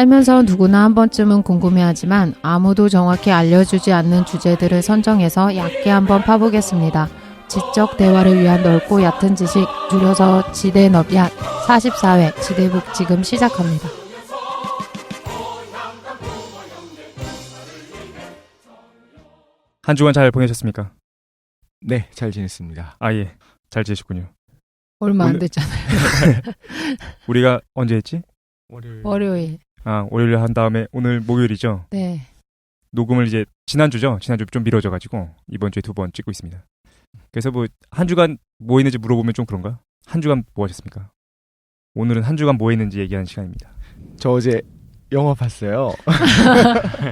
살면서 누구나 한 번쯤은 궁금해하지만 아무도 정확히 알려주지 않는 주제들을 선정해서 얕게 한번 파보겠습니다. 지적 대화를 위한 넓고 얕은 지식, 줄여서 지대넓얏 44회 지대북 지금 시작합니다. 한 주간 잘 보내셨습니까? 네, 잘 지냈습니다. 아, 예. 잘 지내셨군요. 얼마 안 됐잖아요. 우리가 언제 했지? 월요일. 아, 월요일 한 다음에 오늘 목요일이죠? 네. 녹음을 이제 지난주죠? 지난주 좀 미뤄져가지고 이번 주에 2번 찍고 있습니다. 그래서 뭐 한 주간 뭐 했는지 물어보면 좀 그런가? 한 주간 뭐 하셨습니까? 오늘은 한 주간 뭐 했는지 얘기하는 시간입니다. 저 어제 영화 봤어요.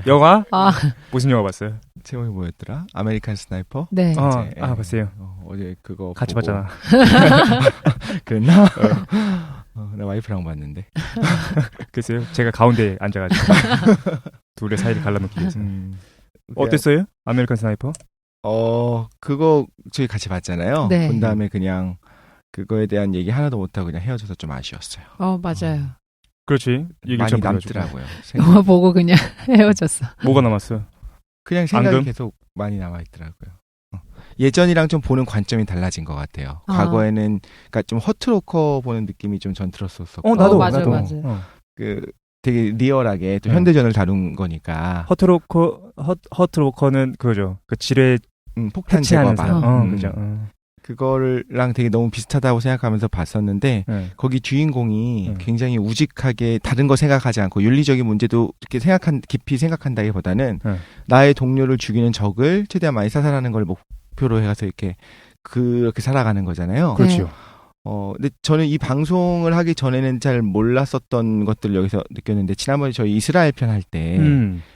영화? 아. 무슨 영화 봤어요? 제목이 뭐였더라? 아메리칸 스나이퍼? 네. 봤어요. 어제 그거 같이 보고. 봤잖아. 그랬나? 나 와이프랑 봤는데. 글쎄요. 제가 가운데 앉아가지고 둘의 사이를 갈라놓기 위해서. 어땠어요? 아메리칸 스나이퍼? 그거 저희 같이 봤잖아요. 네. 본 다음에 그냥 그거에 대한 얘기 하나도 못하고 그냥 헤어져서 좀 아쉬웠어요. 맞아요. 그렇지. 얘기 많이 좀 남더라고요. 영화 보고 그냥 헤어졌어. 뭐가 남았어? 그냥 생각이 앙금? 계속 많이 남아있더라고요. 예전이랑 좀 보는 관점이 달라진 것 같아요. 과거에는 그러니까 좀 허트로커 보는 느낌이 좀 전 들었었고. 나도. 맞아. 그 되게 리얼하게 또 네. 현대전을 다룬 거니까. 허트로커는 그거죠. 그 지뢰 폭탄 해체하는 제거반. 사람. 그죠. 그거랑 되게 너무 비슷하다고 생각하면서 봤었는데 네. 거기 주인공이 굉장히 우직하게 다른 거 생각하지 않고 윤리적인 문제도 이렇게 깊이 생각한다기보다는 나의 동료를 죽이는 적을 최대한 많이 사살하는 걸 목표로 해서 그렇게 살아가는 거잖아요. 그렇죠. 근데 저는 이 방송을 하기 전에는 잘 몰랐었던 것들을 여기서 느꼈는데 지난번에 저희 이스라엘 편 할 때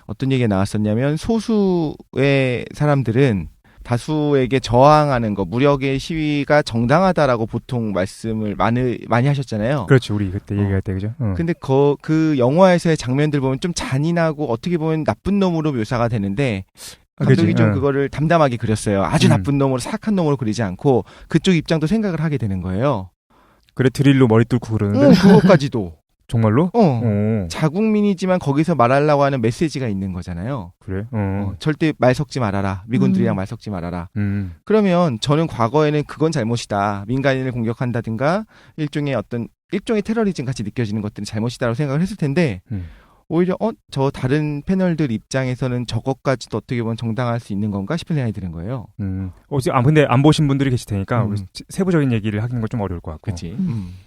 어떤 얘기가 나왔었냐면 소수의 사람들은 다수에게 저항하는 거, 무력의 시위가 정당하다라고 보통 말씀을 많이 하셨잖아요. 그렇지, 우리 그때 얘기할 때, 그죠? 근데 그 영화에서의 장면들 보면 좀 잔인하고 어떻게 보면 나쁜 놈으로 묘사가 되는데 감독이 그치, 좀 그거를 담담하게 그렸어요. 아주 나쁜 놈으로, 사악한 놈으로 그리지 않고 그쪽 입장도 생각을 하게 되는 거예요. 그래, 드릴로 머리 뚫고 그러는데? 그거까지도. 정말로? 자국민이지만 거기서 말하려고 하는 메시지가 있는 거잖아요. 그래? 절대 말 섞지 말아라. 미군들이랑 말 섞지 말아라. 그러면 저는 과거에는 그건 잘못이다. 민간인을 공격한다든가 일종의 테러리즘 같이 느껴지는 것들은 잘못이다라고 생각을 했을 텐데 오히려 저 다른 패널들 입장에서는 저것까지도 어떻게 보면 정당할 수 있는 건가 싶은 생각이 드는 거예요. 근데 안 보신 분들이 계실 테니까 세부적인 얘기를 하기는 건 좀 어려울 것 같고. 그렇지.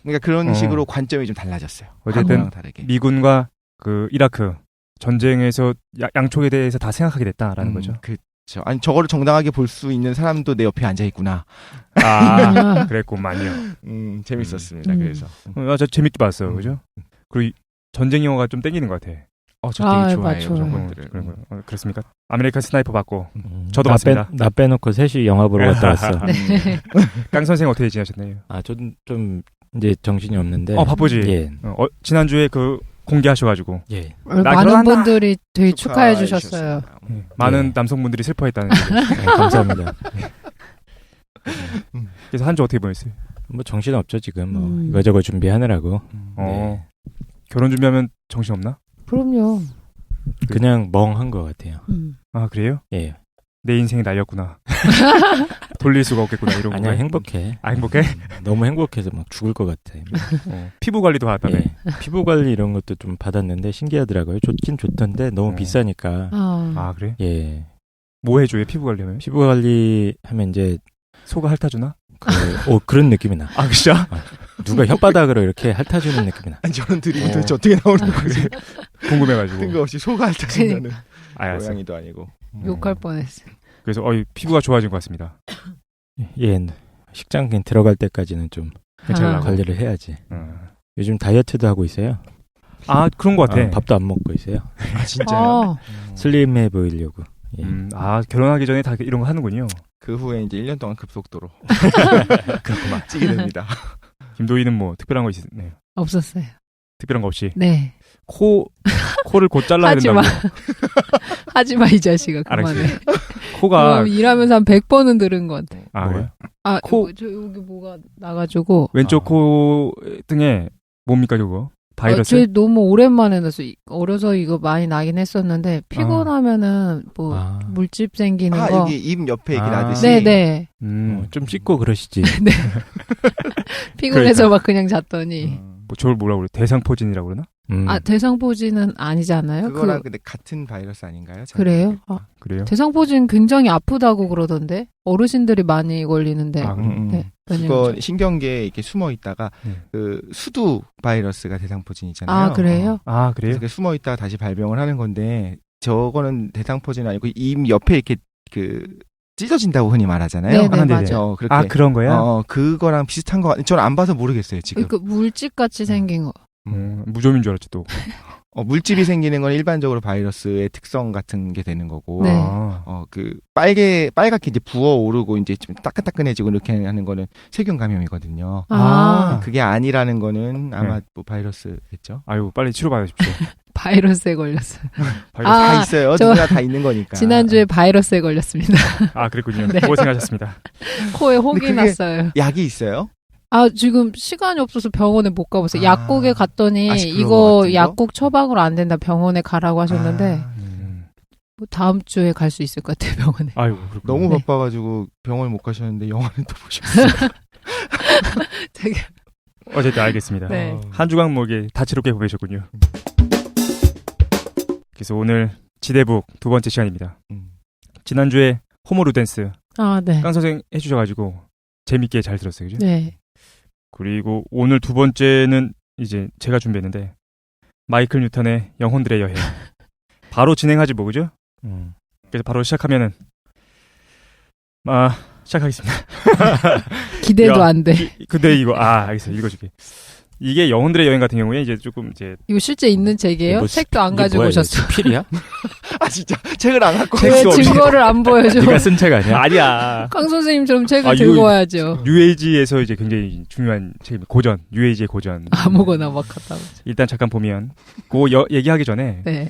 그러니까 그런 식으로 관점이 좀 달라졌어요. 어쨌든 다르게. 미군과 그 이라크 전쟁에서 양쪽에 대해서 다 생각하게 됐다라는 거죠. 그렇죠. 아니 저거를 정당하게 볼 수 있는 사람도 내 옆에 앉아 있구나. 그랬구만요. 재밌었습니다. 그래서. 저 재밌게 봤어요, 그죠? 그리고 전쟁 영화가 좀 땡기는 것 같아. 저 되게 좋아해요. 맞죠. 그런 것들을. 그렇습니까? 아메리칸 스나이퍼 봤고 저도 봤습니다. 나 빼놓고 셋이 영화 보러 갔다 왔어. 깡 선생 어떻게 지내셨나요? 저는 좀 이제 정신이 없는데. 바쁘지. 예. 지난주에 공개하셔가지고. 예. 많은 분들이 되게 축하해 주셨어요. 많은 남성분들이 슬퍼했다는 얘기. 감사합니다. 그래서 한 주 어떻게 보냈어요? 뭐 정신 없죠 지금. 이거저거 준비하느라고. 네. 결혼 준비하면 정신 없나? 그럼요. 그냥 멍한 것 같아요. 그래요? 예. 내 인생이 날렸구나. 돌릴 수가 없겠구나 이런 거. 아니야, 행복해. 행복해? 너무 행복해서 막 죽을 것 같아. 피부 관리도 받았다며. 예. 피부 관리 이런 것도 좀 받았는데 신기하더라고요. 좋긴 좋던데 너무 비싸니까. 그래? 예. 뭐 해줘요 피부 관리하면? 피부 관리 하면 이제 소가 핥아주나? 그런 느낌이 나. 그죠? 누가 혓바닥으로 이렇게 핥아주는 느낌이 나. 아니 저런 드립이 도대체 어떻게 나오는 거지? 궁금해가지고. 뜬금없이 소가 핥아준다는 고양이도 아니고. 욕할 뻔했어. 그래서 피부가 좋아진 것 같습니다. 예, 식장 들어갈 때까지는 좀 관리를 해야지. 요즘 다이어트도 하고 있어요. 그런 것 같아. 밥도 안 먹고 있어요. 진짜요? 슬림해 보이려고. 예. 결혼하기 전에 다 이런 거 하는군요. 그 후에 이제 1년 동안 급속도로 그렇구나 찌게 됩니다. 김도희는 뭐 특별한 거 있나요? 없었어요. 특별한 거 없이. 네. 코를 곧 잘라야 된다고. 하지마 이 자식아 그만해. 코가 일하면서 한 100번은 들은 것 같아. 그래요? 여기 뭐가 나가지고 왼쪽 코 등에 뭡니까 그거? 바이러스? 저 너무 오랜만에 나서 어려서 이거 많이 나긴 했었는데 피곤하면은 뭐 물집 생기는 거. 여기 입 옆에 이렇게 나듯이. 네네. 좀 씻고 그러시지. 네. 피곤해서 막 그냥 잤더니. 뭐 저걸 뭐라고 그래? 대상포진이라고 그러나? 대상포진은 아니잖아요. 그거랑 근데 같은 바이러스 아닌가요? 그래요? 그래요? 대상포진 굉장히 아프다고 그러던데 어르신들이 많이 걸리는데. 네. 그거 신경계에 이렇게 숨어 있다가 그 수두 바이러스가 대상포진이잖아요. 아 그래요? 그래요? 그래서 숨어 있다가 다시 발병을 하는 건데 저거는 대상포진 아니고 입 옆에 이렇게 그 찢어진다고 흔히 말하잖아요. 네네, 맞아. 그렇게. 그런 거야? 그거랑 비슷한 거 저는 안 봐서 모르겠어요 지금. 그 물집 같이 생긴 거. 무좀인 줄 알았지 또. 물집이 생기는 건 일반적으로 바이러스의 특성 같은 게 되는 거고, 네. 그 빨갛게 이제 부어오르고 이제 좀 따끈따끈해지고 이렇게 하는 거는 세균 감염이거든요. 그게 아니라는 거는 아마 뭐 바이러스겠죠. 아유, 빨리 치료받으십시오. 바이러스에 걸렸어요. 바이러스 다 있어요. 누구나 다 있는 거니까. 지난주에 바이러스에 걸렸습니다. 그랬군요. 네. 고생하셨습니다. 코에 혹이 났어요. 약이 있어요? 지금 시간이 없어서 병원에 못 가봤어요. 약국에 갔더니 아직도 이거 그런 것 같은 약국 처방으로 안 된다. 병원에 가라고 하셨는데 뭐 다음 주에 갈 수 있을 것 같아요. 병원에. 아이고, 너무 네. 바빠가지고 병원을 못 가셨는데 영화는 또 보셨어요. 되게 어쨌든 알겠습니다. 네. 한 주간 뭐게 다채롭게 보내셨군요. 그래서 오늘 지대북 두 번째 시간입니다. 지난주에 호모 루덴스 네. 깡 선생 해주셔가지고 재밌게 잘 들었어요, 그죠? 네. 그리고 오늘 두 번째는 이제 제가 준비했는데 마이클 뉴턴의 영혼들의 여행. 바로 진행하지 뭐, 그죠? 그래서 바로 시작하면은 시작하겠습니다. 기대도 안 돼. 근데 이거 알겠어, 읽어줄게. 이게 영혼들의 여행 같은 경우에 이제 조금 이제 이거 실제 있는 책이에요? 책도 안 가지고 오셨어. 필이야? 진짜 책을 안 갖고 왜 증거를 안 보여줘? 네가 쓴 책 아니야? 아니야. 강 선생님처럼 책을 들고 와야죠. 뉴에이지에서 이제 굉장히 중요한 책입니다. 고전, 뉴에이지의 고전. 아무거나 막 갖다 놓죠. 일단 잠깐 보면 얘기하기 전에 네.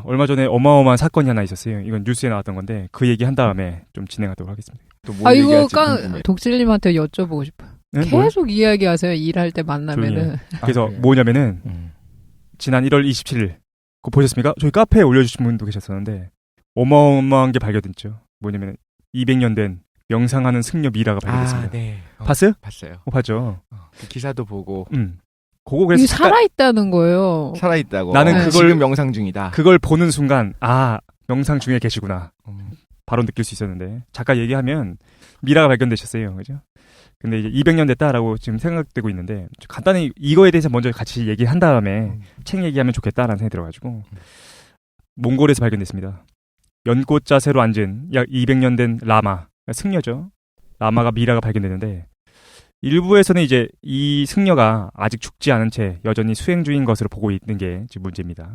얼마 전에 어마어마한 사건이 하나 있었어요. 이건 뉴스에 나왔던 건데 그 얘기 한 다음에 좀 진행하도록 하겠습니다. 또 뭐 이거 독실님한테 여쭤보고 싶어요. 네? 계속 이야기하세요. 일할 때 만나면은. 그래서 뭐냐면은 지난 1월 27일 그거 보셨습니까? 저희 카페에 올려주신 분도 계셨었는데 어마어마한 게 발견됐죠. 뭐냐면 200년 된 명상하는 승려 미라가 발견됐습니다. 네. 봤어요? 봤어요. 봤죠. 그 기사도 보고. 그거 그래서 이게 살아있다는 거예요. 살아있다고. 나는 네. 그걸 지금 명상 중이다. 그걸 보는 순간 명상 중에 계시구나. 바로 느낄 수 있었는데 작가 얘기하면 미라가 발견되셨어요. 그죠? 근데 이제 200년 됐다라고 지금 생각되고 있는데 간단히 이거에 대해서 먼저 같이 얘기한 다음에 책 얘기하면 좋겠다라는 생각이 들어가지고 몽골에서 발견됐습니다. 연꽃 자세로 앉은 약 200년 된 라마, 승려죠. 라마가 미라가 발견되는데 일부에서는 이제 이 승려가 아직 죽지 않은 채 여전히 수행 중인 것으로 보고 있는 게 지금 문제입니다.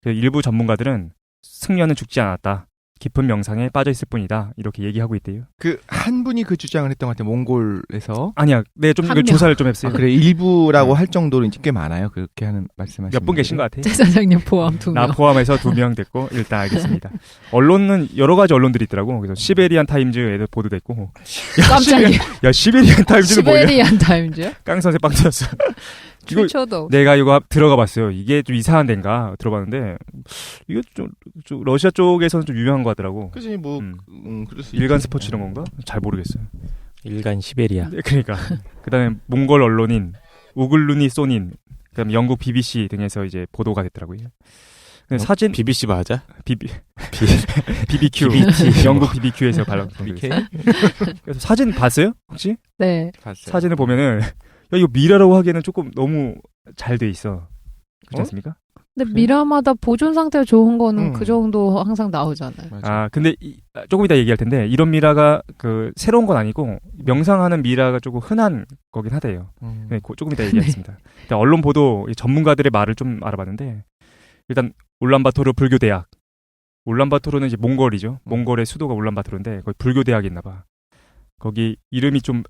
일부 전문가들은 승려는 죽지 않았다. 깊은 명상에 빠져 있을 뿐이다. 이렇게 얘기하고 있대요. 그 한 분이 그 주장을 했던 것 같아요. 몽골에서. 아니야. 네, 좀 한 명. 조사를 좀 했어요. 그래 일부라고 할 정도로 이제 꽤 많아요. 그렇게 하는 말씀하시는 몇 분 계신 것 같아요. 제 사장님 포함 2명. 나 포함해서 2명 됐고 일단 알겠습니다. 언론은 여러 가지 언론들이 있더라고. 그래서 시베리안 타임즈에도 보도됐고. 깜짝이야. 야 시베리안 타임즈는 뭐냐? 시베리안 타임즈요? 깡 선생 빵 터졌어. 이거 출처도. 내가 이거 들어가 봤어요. 이게 좀 이상한 데인가 들어봤는데 이거 좀 러시아 쪽에서는 좀 유명한 거 같더라고. 그지 뭐 그럴 수 일간 있지. 스포츠 이런 건가? 잘 모르겠어요. 일간 시베리아. 네, 그러니까 그다음에 몽골 언론인 우글루니 소닌, 그다음에 영국 BBC 등에서 이제 보도가 됐더라고요. 근데 사진 BBC 맞아? BBQ 영국 BBQ에서 발언된 그래서 사진 봤어요? 혹시? 네. 봤어요. 사진을 보면은 이거 미라라고 하기에는 조금 너무 잘 돼 있어. 그렇지 않습니까? 근데 미라마다 보존 상태가 좋은 거는 음. 그 정도 항상 나오잖아요. 맞아. 근데 조금 이따 얘기할 텐데 이런 미라가 그 새로운 건 아니고 명상하는 미라가 조금 흔한 거긴 하대요. 네, 조금 이따 얘기하겠습니다. 일단 언론 보도 전문가들의 말을 좀 알아봤는데 일단 울란바토르 불교대학. 울란바토르는 이제 몽골이죠. 몽골의 수도가 울란바토르인데 거기 불교대학이 있나 봐. 거기 이름이 좀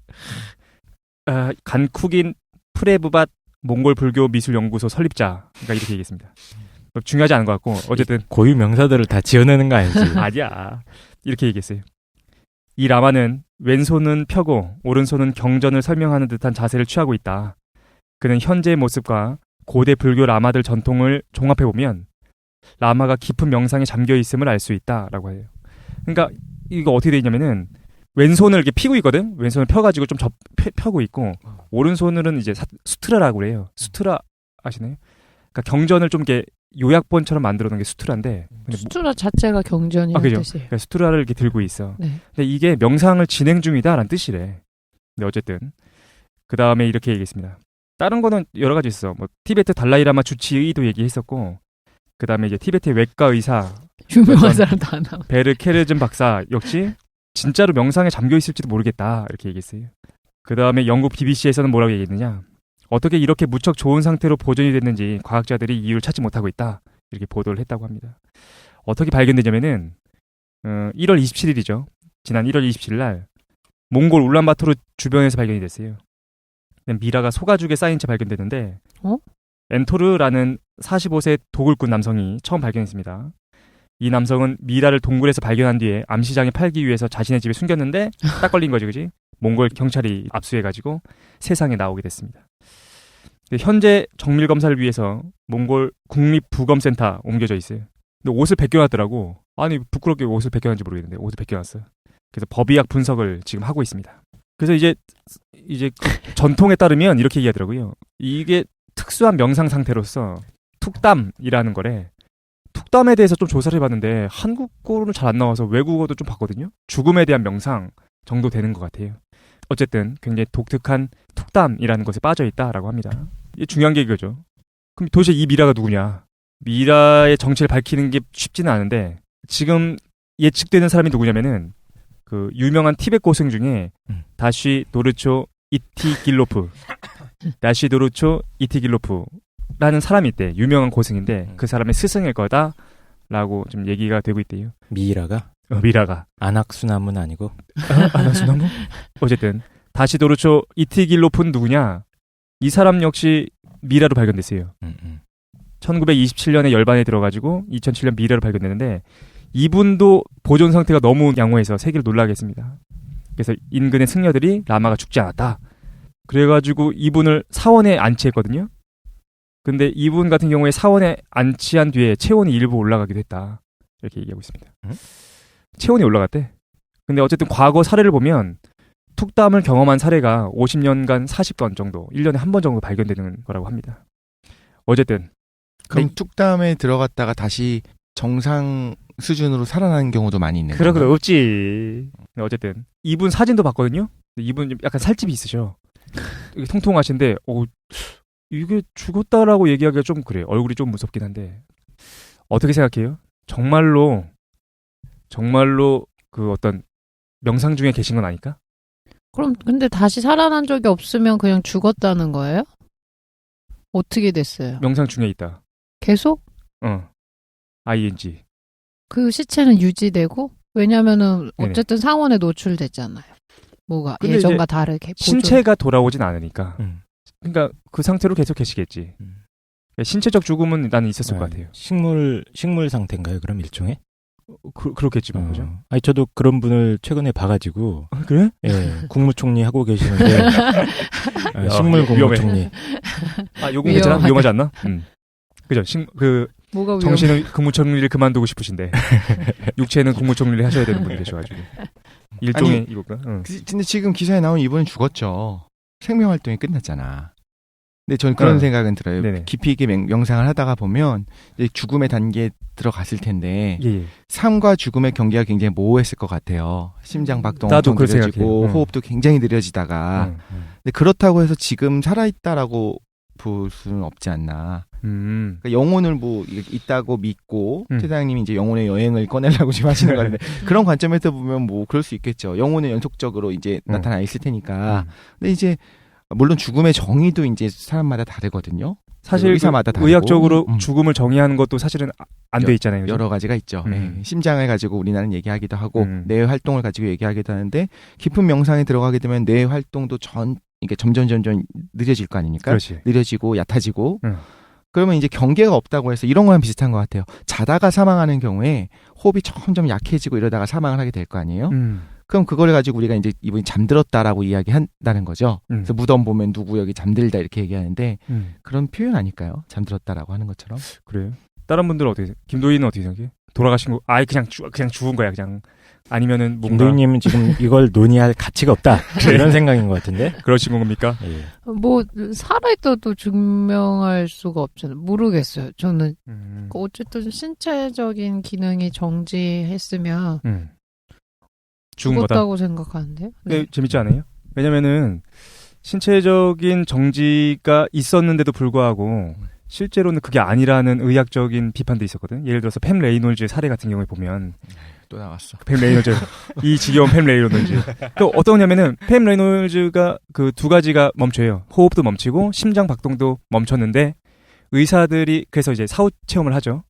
간쿡인 프레브밭 몽골 불교 미술 연구소 설립자. 그러니까 이렇게 얘기했습니다. 중요하지 않은 것 같고 어쨌든 고유 명사들을 다 지어내는 거 아니지? 아니야. 이렇게 얘기했어요. 이 라마는 왼손은 펴고 오른손은 경전을 설명하는 듯한 자세를 취하고 있다. 그는 현재의 모습과 고대 불교 라마들 전통을 종합해 보면 라마가 깊은 명상에 잠겨 있음을 알 수 있다라고 해요. 그러니까 이거 어떻게 돼 있냐면은 왼손을 이렇게 펴고 있거든. 왼손을 펴가지고 좀 펴고 있고 오른손으로는 이제 수트라라고 그래요. 수트라 아시나요? 그러니까 경전을 좀 이렇게 요약본처럼 만들어 놓은 게 수트라인데 수트라 자체가 경전이라는 그죠? 뜻이에요. 그러니까 수트라를 이렇게 들고 있어. 네. 근데 이게 명상을 진행 중이다라는 뜻이래. 근데 어쨌든 그 다음에 이렇게 얘기했습니다. 다른 거는 여러 가지 있어. 뭐 티베트 달라이라마 주치의도 얘기했었고, 그 다음에 이제 티베트 외과 의사 유명한 사람 다 나와. 베르 케르즘 박사 역시 진짜로 명상에 잠겨 있을지도 모르겠다 이렇게 얘기했어요. 그 다음에 영국 BBC에서는 뭐라고 얘기했느냐? 어떻게 이렇게 무척 좋은 상태로 보존이 됐는지 과학자들이 이유를 찾지 못하고 있다 이렇게 보도를 했다고 합니다. 어떻게 발견되냐면은 1월 27일이죠. 지난 1월 27일 날 몽골 울란바토르 주변에서 발견이 됐어요. 미라가 소가죽에 쌓인 채 발견됐는데 엔토르라는 45세 도굴꾼 남성이 처음 발견했습니다. 이 남성은 미라를 동굴에서 발견한 뒤에 암시장에 팔기 위해서 자신의 집에 숨겼는데 딱 걸린 거지, 그지? 몽골 경찰이 압수해가지고 세상에 나오게 됐습니다. 현재 정밀 검사를 위해서 몽골 국립부검센터 옮겨져 있어요. 근데 옷을 벗겨놨더라고. 아니 부끄럽게 옷을 벗겨놨는지 모르겠는데 옷을 벗겨놨어요. 그래서 법의학 분석을 지금 하고 있습니다. 그래서 이제 그 전통에 따르면 이렇게 얘기하더라고요. 이게 특수한 명상 상태로서 툭담이라는 거래. 툭담에 대해서 좀 조사를 해봤는데 한국어는 잘 안 나와서 외국어도 좀 봤거든요. 죽음에 대한 명상 정도 되는 것 같아요. 어쨌든 굉장히 독특한 툭담이라는 것에 빠져있다라고 합니다. 이게 중요한 게 이거죠. 그럼 도대체 이 미라가 누구냐? 미라의 정체를 밝히는 게 쉽지는 않은데 지금 예측되는 사람이 누구냐면은 그 유명한 티베트 고승 중에 다시 도르초 이티길로프 라는 사람이 있대. 유명한 고승인데 그 사람의 스승일 거다라고 좀 얘기가 되고 있대요. 미라가? 미라가. 안악수나무는 아니고? 안악수나무? 어쨌든 다시 도르초 이티길로프는 누구냐? 이 사람 역시 미라로 발견됐어요. 1927년에 열반에 들어가지고 2007년 미라로 발견됐는데 이분도 보존 상태가 너무 양호해서 세계를 놀라게 했습니다. 그래서 인근의 승려들이 라마가 죽지 않았다. 그래가지고 이분을 사원에 안치했거든요. 근데 이분 같은 경우에 사원에 안치한 뒤에 체온이 일부 올라가기도 했다. 이렇게 얘기하고 있습니다. 체온이 올라갔대. 근데 어쨌든 과거 사례를 보면 툭담을 경험한 사례가 50년간 40건 정도, 1년에 한 번 정도 발견되는 거라고 합니다. 어쨌든 그럼 툭담에 들어갔다가 다시 정상 수준으로 살아나는 경우도 많이 있는 거예요. 그래 없지. 어쨌든 이분 사진도 봤거든요. 이분 좀 약간 살집이 있으셔. 통통하신데 이게 죽었다라고 얘기하기가 좀 그래. 얼굴이 좀 무섭긴 한데 어떻게 생각해요? 정말로 그 어떤 명상 중에 계신 건 아닐까? 그럼 근데 다시 살아난 적이 없으면 그냥 죽었다는 거예요? 어떻게 됐어요? 명상 중에 있다. 계속? ING. 그 시체는 유지되고? 왜냐면은 어쨌든 상온에 노출됐잖아요. 뭐가 예전과 다르게. 신체가 돌아오진 않으니까. 그러니까 그 상태로 계속 계시겠지. 신체적 죽음은 나는 있었을 것 같아요. 식물 상태인가요? 그럼 일종의? 그렇겠지 뭐 그죠? 아니 저도 그런 분을 최근에 봐가지고. 그래? 예, 국무총리 하고 계시는데 식물 국무총리. 요거 괜찮아? 위험하지 않나? 그죠? 뭐가 정신은 국무총리를 그만두고 싶으신데 육체는 국무총리를 하셔야 되는 분이 계셔가지고 일종의 이거가. 근데 지금 기사에 나온 이분은 죽었죠. 생명 활동이 끝났잖아. 근데 저는 그런 생각은 들어요. 네네. 깊이 있게 명상을 하다가 보면 이제 죽음의 단계에 들어갔을 텐데 예. 삶과 죽음의 경계가 굉장히 모호했을 것 같아요. 심장 박동 나도 엄청 느려지고 생각해요. 호흡도 굉장히 느려지다가 근데 그렇다고 해서 지금 살아있다라고 볼 수는 없지 않나. 그러니까 영혼을 뭐 있다고 믿고 태장님이 이제 영혼의 여행을 꺼내려고 지금 하시는 건데 그런 관점에서 보면 뭐 그럴 수 있겠죠. 영혼은 연속적으로 이제 나타나 있을 테니까. 근데 이제 물론 죽음의 정의도 이제 사람마다 다르거든요. 사실 의사마다 다르고. 의학적으로 죽음을 정의하는 것도 사실은 안 돼 있잖아요. 그죠? 여러 가지가 있죠. 심장을 가지고 우리나라는 얘기하기도 하고 뇌 활동을 가지고 얘기하기도 하는데 깊은 명상에 들어가게 되면 뇌 활동도 이게 점점 느려질 거 아닙니까? 그렇지. 느려지고 얕아지고. 그러면 이제 경계가 없다고 해서 이런 거랑 비슷한 것 같아요. 자다가 사망하는 경우에 호흡이 점점 약해지고 이러다가 사망을 하게 될 거 아니에요? 그럼 그걸 가지고 우리가 이제 이분이 잠들었다라고 이야기한다는 거죠. 그래서 무덤 보면 누구 여기 잠들다 이렇게 얘기하는데 그런 표현 아닐까요? 잠들었다라고 하는 것처럼. 그래요. 다른 분들은 어떻게 김도희는 어떻게 생각해? 돌아가신 거 아예 그냥 죽은 거야 그냥. 아니면은 뭔가 김도희님은 지금 이걸 논의할 가치가 없다 이런 생각인 것 같은데 그러신 겁니까? 예. 뭐 살아있어도 증명할 수가 없잖아요. 모르겠어요. 저는 어쨌든 신체적인 기능이 정지했으면 죽은 거다. 죽었다고 생각하는데요. 네. 재밌지 않아요? 왜냐면은 신체적인 정지가 있었는데도 불구하고 실제로는 그게 아니라는 의학적인 비판도 있었거든. 예를 들어서 팸 레이놀즈 사례 같은 경우에 보면 또 나왔어. 팸 레이놀즈 이 지겨운 팸 레이놀즈 또 어떤 거냐면은 팸 레이놀즈가 그 두 가지가 멈춰요. 호흡도 멈추고 심장 박동도 멈췄는데 의사들이 그래서 이제 사후 체험을 하죠.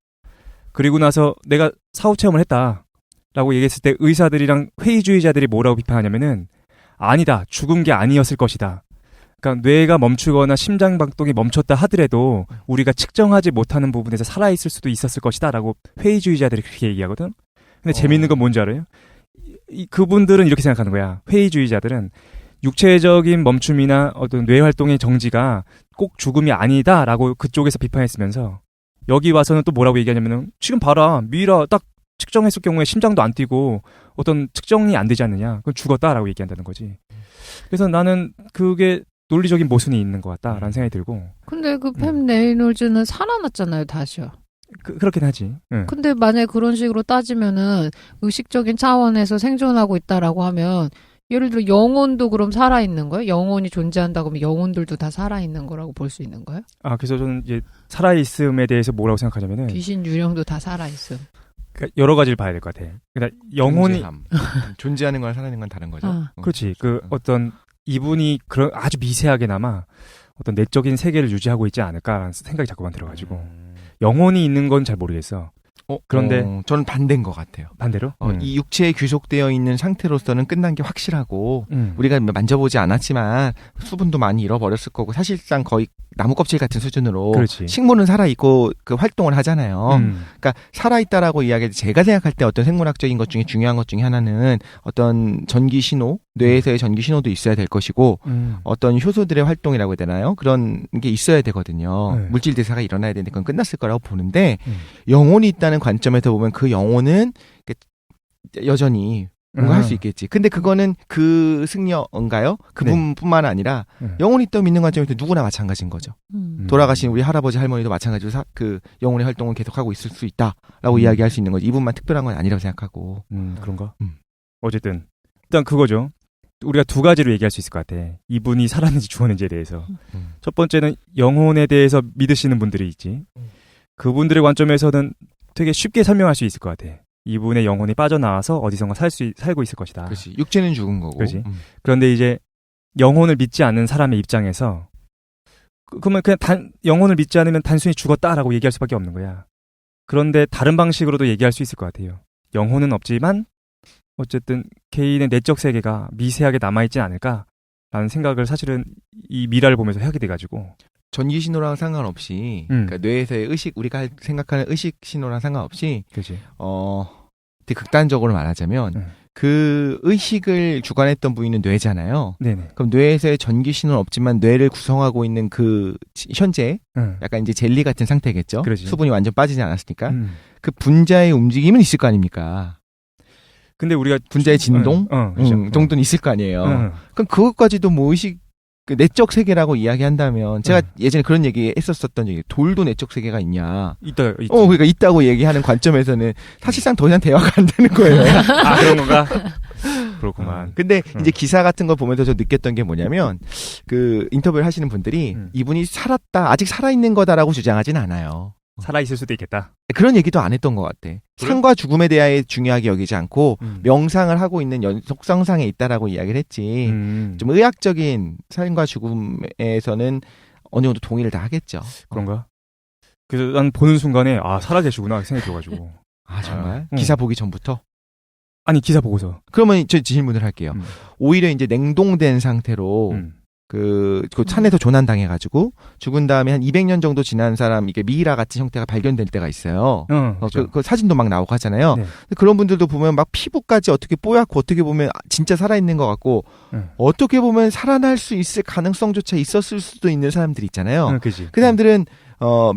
그리고 나서 내가 사후 체험을 했다라고 얘기했을 때 의사들이랑 회의주의자들이 뭐라고 비판하냐면은 아니다. 죽은 게 아니었을 것이다. 그러니까 뇌가 멈추거나 심장 박동이 멈췄다 하더라도 우리가 측정하지 못하는 부분에서 살아있을 수도 있었을 것이다라고 회의주의자들이 그렇게 얘기하거든. 근데 재밌는 건 뭔지 알아요? 그분들은 이렇게 생각하는 거야. 회의주의자들은 육체적인 멈춤이나 어떤 뇌 활동의 정지가 꼭 죽음이 아니다라고 그쪽에서 비판했으면서 여기 와서는 또 뭐라고 얘기하냐면은 지금 봐라 미라 딱 측정했을 경우에 심장도 안 뛰고 어떤 측정이 안 되지 않느냐. 그건 죽었다라고 얘기한다는 거지. 그래서 나는 그게 논리적인 모순이 있는 것 같다라는 생각이 들고. 근데 그 팸 레이놀즈는 살아났잖아요, 다시요. 그렇긴 하지. 응. 근데 만약에 그런 식으로 따지면은 의식적인 차원에서 생존하고 있다라고 하면 예를 들어 영혼도 그럼 살아있는 거예요? 영혼이 존재한다고 하면 영혼들도 다 살아있는 거라고 볼 수 있는 거예요? 그래서 저는 이제 살아있음에 대해서 뭐라고 생각하냐면은 귀신 유령도 다 살아있음. 그러니까 여러 가지를 봐야 될 것 같아. 그러니까 영혼이 존재하는 거랑 살아있는 건 다른 거죠. 그렇지. 어떤 이분이 그런 아주 미세하게나마 어떤 내적인 세계를 유지하고 있지 않을까라는 생각이 자꾸만 들어가지고 영혼이 있는 건 잘 모르겠어. 그런데 저는 반대인 것 같아요. 반대로 이 육체에 귀속되어 있는 상태로서는 끝난 게 확실하고 우리가 만져보지 않았지만 수분도 많이 잃어버렸을 거고 사실상 거의 나무 껍질 같은 수준으로 그렇지. 식물은 살아있고 그 활동을 하잖아요. 그러니까 살아있다라고 이야기할 때 제가 생각할 때 어떤 생물학적인 것 중에 중요한 것 중에 하나는 어떤 전기 신호, 뇌에서의 전기 신호도 있어야 될 것이고 어떤 효소들의 활동이라고 해야 되나요? 그런 게 있어야 되거든요. 물질 대사가 일어나야 되는데 그건 끝났을 거라고 보는데 영혼이 있다는 관점에서 보면 그 영혼은 여전히 뭔가 할 수 있겠지. 근데 그거는 그 승려인가요? 그분뿐만 아니라 영혼이 있다고 믿는 관점에서 누구나 마찬가지인 거죠. 돌아가신 우리 할아버지 할머니도 마찬가지로 그 영혼의 활동을 계속하고 있을 수 있다라고 이야기할 수 있는 거지. 이분만 특별한 건 아니라고 생각하고. 그런가? 어쨌든 일단 그거죠. 우리가 두 가지로 얘기할 수 있을 것 같아. 이분이 살았는지 죽었는지에 대해서. 첫 번째는 영혼에 대해서 믿으시는 분들이 있지. 그분들의 관점에서는 되게 쉽게 설명할 수 있을 것 같아. 이분의 영혼이 빠져나와서 어디선가 살고 있을 것이다. 그렇지. 육체는 죽은 거고. 그렇지. 그런데 이제 영혼을 믿지 않는 사람의 입장에서 그러면 그냥 영혼을 믿지 않으면 단순히 죽었다라고 얘기할 수밖에 없는 거야. 그런데 다른 방식으로도 얘기할 수 있을 것 같아요. 영혼은 없지만 어쨌든 개인의 내적 세계가 미세하게 남아있진 않을까라는 생각을 사실은 이 미라를 보면서 하게 돼가지고 전기 신호랑 상관없이 그러니까 뇌에서의 의식 우리가 생각하는 의식 신호랑 상관없이 그렇지. 되게 극단적으로 말하자면 그 의식을 주관했던 부위는 뇌잖아요. 네네. 그럼 뇌에서의 전기 신호는 없지만 뇌를 구성하고 있는 그 현재 약간 이제 젤리 같은 상태겠죠. 그렇지. 수분이 완전 빠지지 않았으니까 그 분자의 움직임은 있을 거 아닙니까? 근데 우리가 분자의 진동 정도는 있을 거 아니에요. 그럼 그것까지도 뭐 의식 그 내적 세계라고 이야기한다면 제가 예전에 그런 얘기 했었던 적이 돌도 내적 세계가 있냐? 있다. 그러니까 있다고 얘기하는 관점에서는 사실상 더 이상 대화가 안 되는 거예요. 그런 건가? 그렇구만. 근데 이제 기사 같은 걸 보면서 저 느꼈던 게 뭐냐면 그 인터뷰를 하시는 분들이 이분이 아직 살아있는 거다라고 주장하진 않아요. 살아있을 수도 있겠다. 그런 얘기도 안 했던 것 같아. 삶과 죽음에 대해 중요하게 여기지 않고 명상을 하고 있는 속성상에 있다라고 이야기를 했지. 좀 의학적인 삶과 죽음에서는 어느 정도 동의를 다 하겠죠. 그런가? 그래서 난 보는 순간에 살아계시구나 생각이 들어가지고. 정말? 기사 보기 전부터? 아니 기사 보고서. 그러면 저 질문을 할게요. 오히려 이제 냉동된 상태로 그 산에서 조난당해가지고 죽은 다음에 한 200년 정도 지난 사람 이게 미이라 같은 형태가 발견될 때가 있어요. 그렇죠. 그 사진도 막 나오고 하잖아요. 네. 근데 그런 분들도 보면 막 피부까지 어떻게 뽀얗고 어떻게 보면 진짜 살아있는 것 같고 어떻게 보면 살아날 수 있을 가능성조차 있었을 수도 있는 사람들이 있잖아요. 그지. 그 사람들은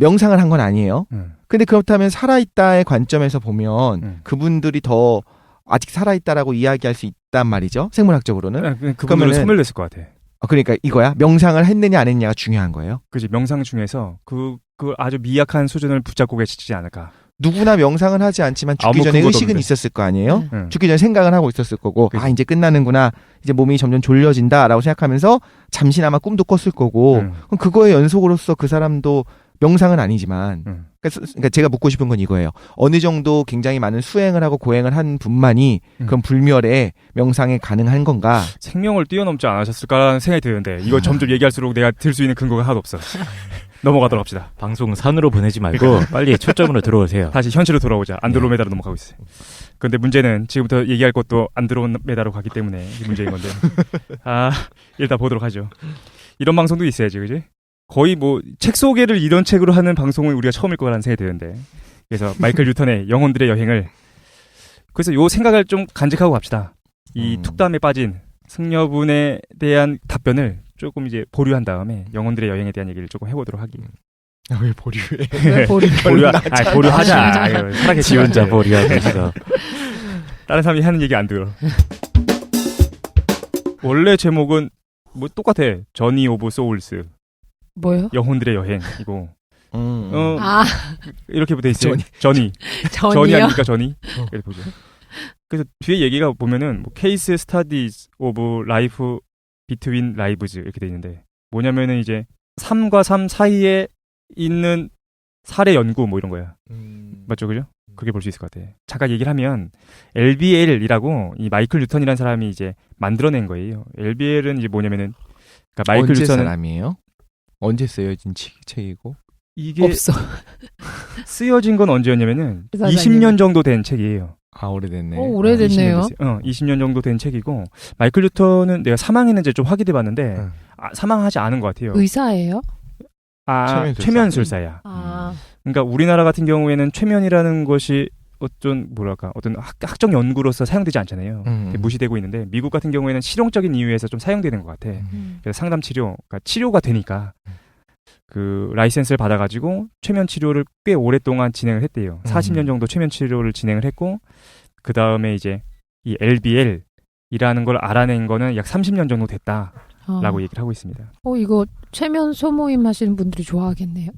명상을 한 건 아니에요. 근데 그렇다면 살아있다의 관점에서 보면 그분들이 더 아직 살아있다라고 이야기할 수 있단 말이죠. 생물학적으로는. 그분들은 소멸됐을 것 같아. 그러니까 이거야. 명상을 했느냐 안 했느냐가 중요한 거예요. 그지. 명상 중에서 그 아주 미약한 수준을 붙잡고 계시지 않을까. 누구나 명상은 하지 않지만 죽기 전에 의식은 있었을 거 아니에요. 죽기 전에 생각은 하고 있었을 거고 그치. 이제 끝나는구나. 이제 몸이 점점 졸려진다라고 생각하면서 잠시나마 꿈도 꿨을 거고 그럼 그거의 연속으로서 그 사람도 명상은 아니지만 그러니까 제가 묻고 싶은 건 이거예요. 어느 정도 굉장히 많은 수행을 하고 고행을 한 분만이 그런 불멸의 명상에 가능한 건가? 생명을 뛰어넘지 않으셨을까라는 생각이 드는데 이거 점점 얘기할수록 내가 들 수 있는 근거가 하나도 없어. 넘어가도록 합시다. 방송 산으로 보내지 말고 빨리 초점으로 들어오세요. 다시 현실로 돌아오자. 안드로메다로 넘어가고 있어요. 그런데 문제는 지금부터 얘기할 것도 안드로메다로 가기 때문에 이 문제인 건데. 일단 보도록 하죠. 이런 방송도 있어야지, 그지? 거의 뭐 책 소개를 이런 책으로 하는 방송은 우리가 처음일 거라는 생각이 드는데. 그래서 마이클 뉴턴의 영혼들의 여행을 그래서 요 생각을 좀 간직하고 갑시다. 이 툭담에 빠진 승려분에 대한 답변을 조금 이제 보류한 다음에 영혼들의 여행에 대한 얘기를 조금 해보도록 하기. 왜 보류해? 왜 보류하자. 살아계시 지 혼자 보류하면서 다른 사람이 하는 얘기 안 들어. 원래 제목은 뭐 똑같아. 저니 오브 소울스. 뭐요? 영혼들의 여행이고. 이렇게 돼 있어요. 저니요? 저니 아닙니까 저니? 이렇게 보죠. 그래서 뒤에 얘기가 보면은 뭐 케이스 스타디즈 오브 라이프 비트윈 라이브즈 이렇게 돼 있는데 뭐냐면은 이제 삶과 삶 사이에 있는 사례 연구 뭐 이런 거야. 맞죠, 그죠? 그렇게 볼 수 있을 것 같아. 잠깐 얘기를 하면 LBL이라고 이 마이클 뉴턴이라는 사람이 이제 만들어낸 거예요. LBL은 이제 뭐냐면은 그러니까 마이클 언제 뉴턴은 사람이에요? 언제 쓰여진 책이고? 이게 없어. 쓰여진 건 언제였냐면은 사장님. 20년 정도 된 책이에요. 오래됐네. 오래됐네요. 20년 정도 된 책이고 마이클 뉴턴은 내가 사망했는지 좀 확인해 봤는데 사망하지 않은 것 같아요. 의사예요? 최면술사야. 그러니까 우리나라 같은 경우에는 최면이라는 것이 어떤 학적 연구로서 사용되지 않잖아요. 무시되고 있는데 미국 같은 경우에는 실용적인 이유에서 좀 사용되는 것 같아. 그래서 상담 치료, 그러니까 치료가 되니까 그 라이센스를 받아가지고 최면 치료를 꽤 오랫동안 진행을 했대요. 40년 정도 최면 치료를 진행을 했고 그 다음에 이제 이 LBL이라는 걸 알아낸 거는 약 30년 정도 됐다라고 얘기를 하고 있습니다. 이거 최면 소모임 하시는 분들이 좋아하겠네요.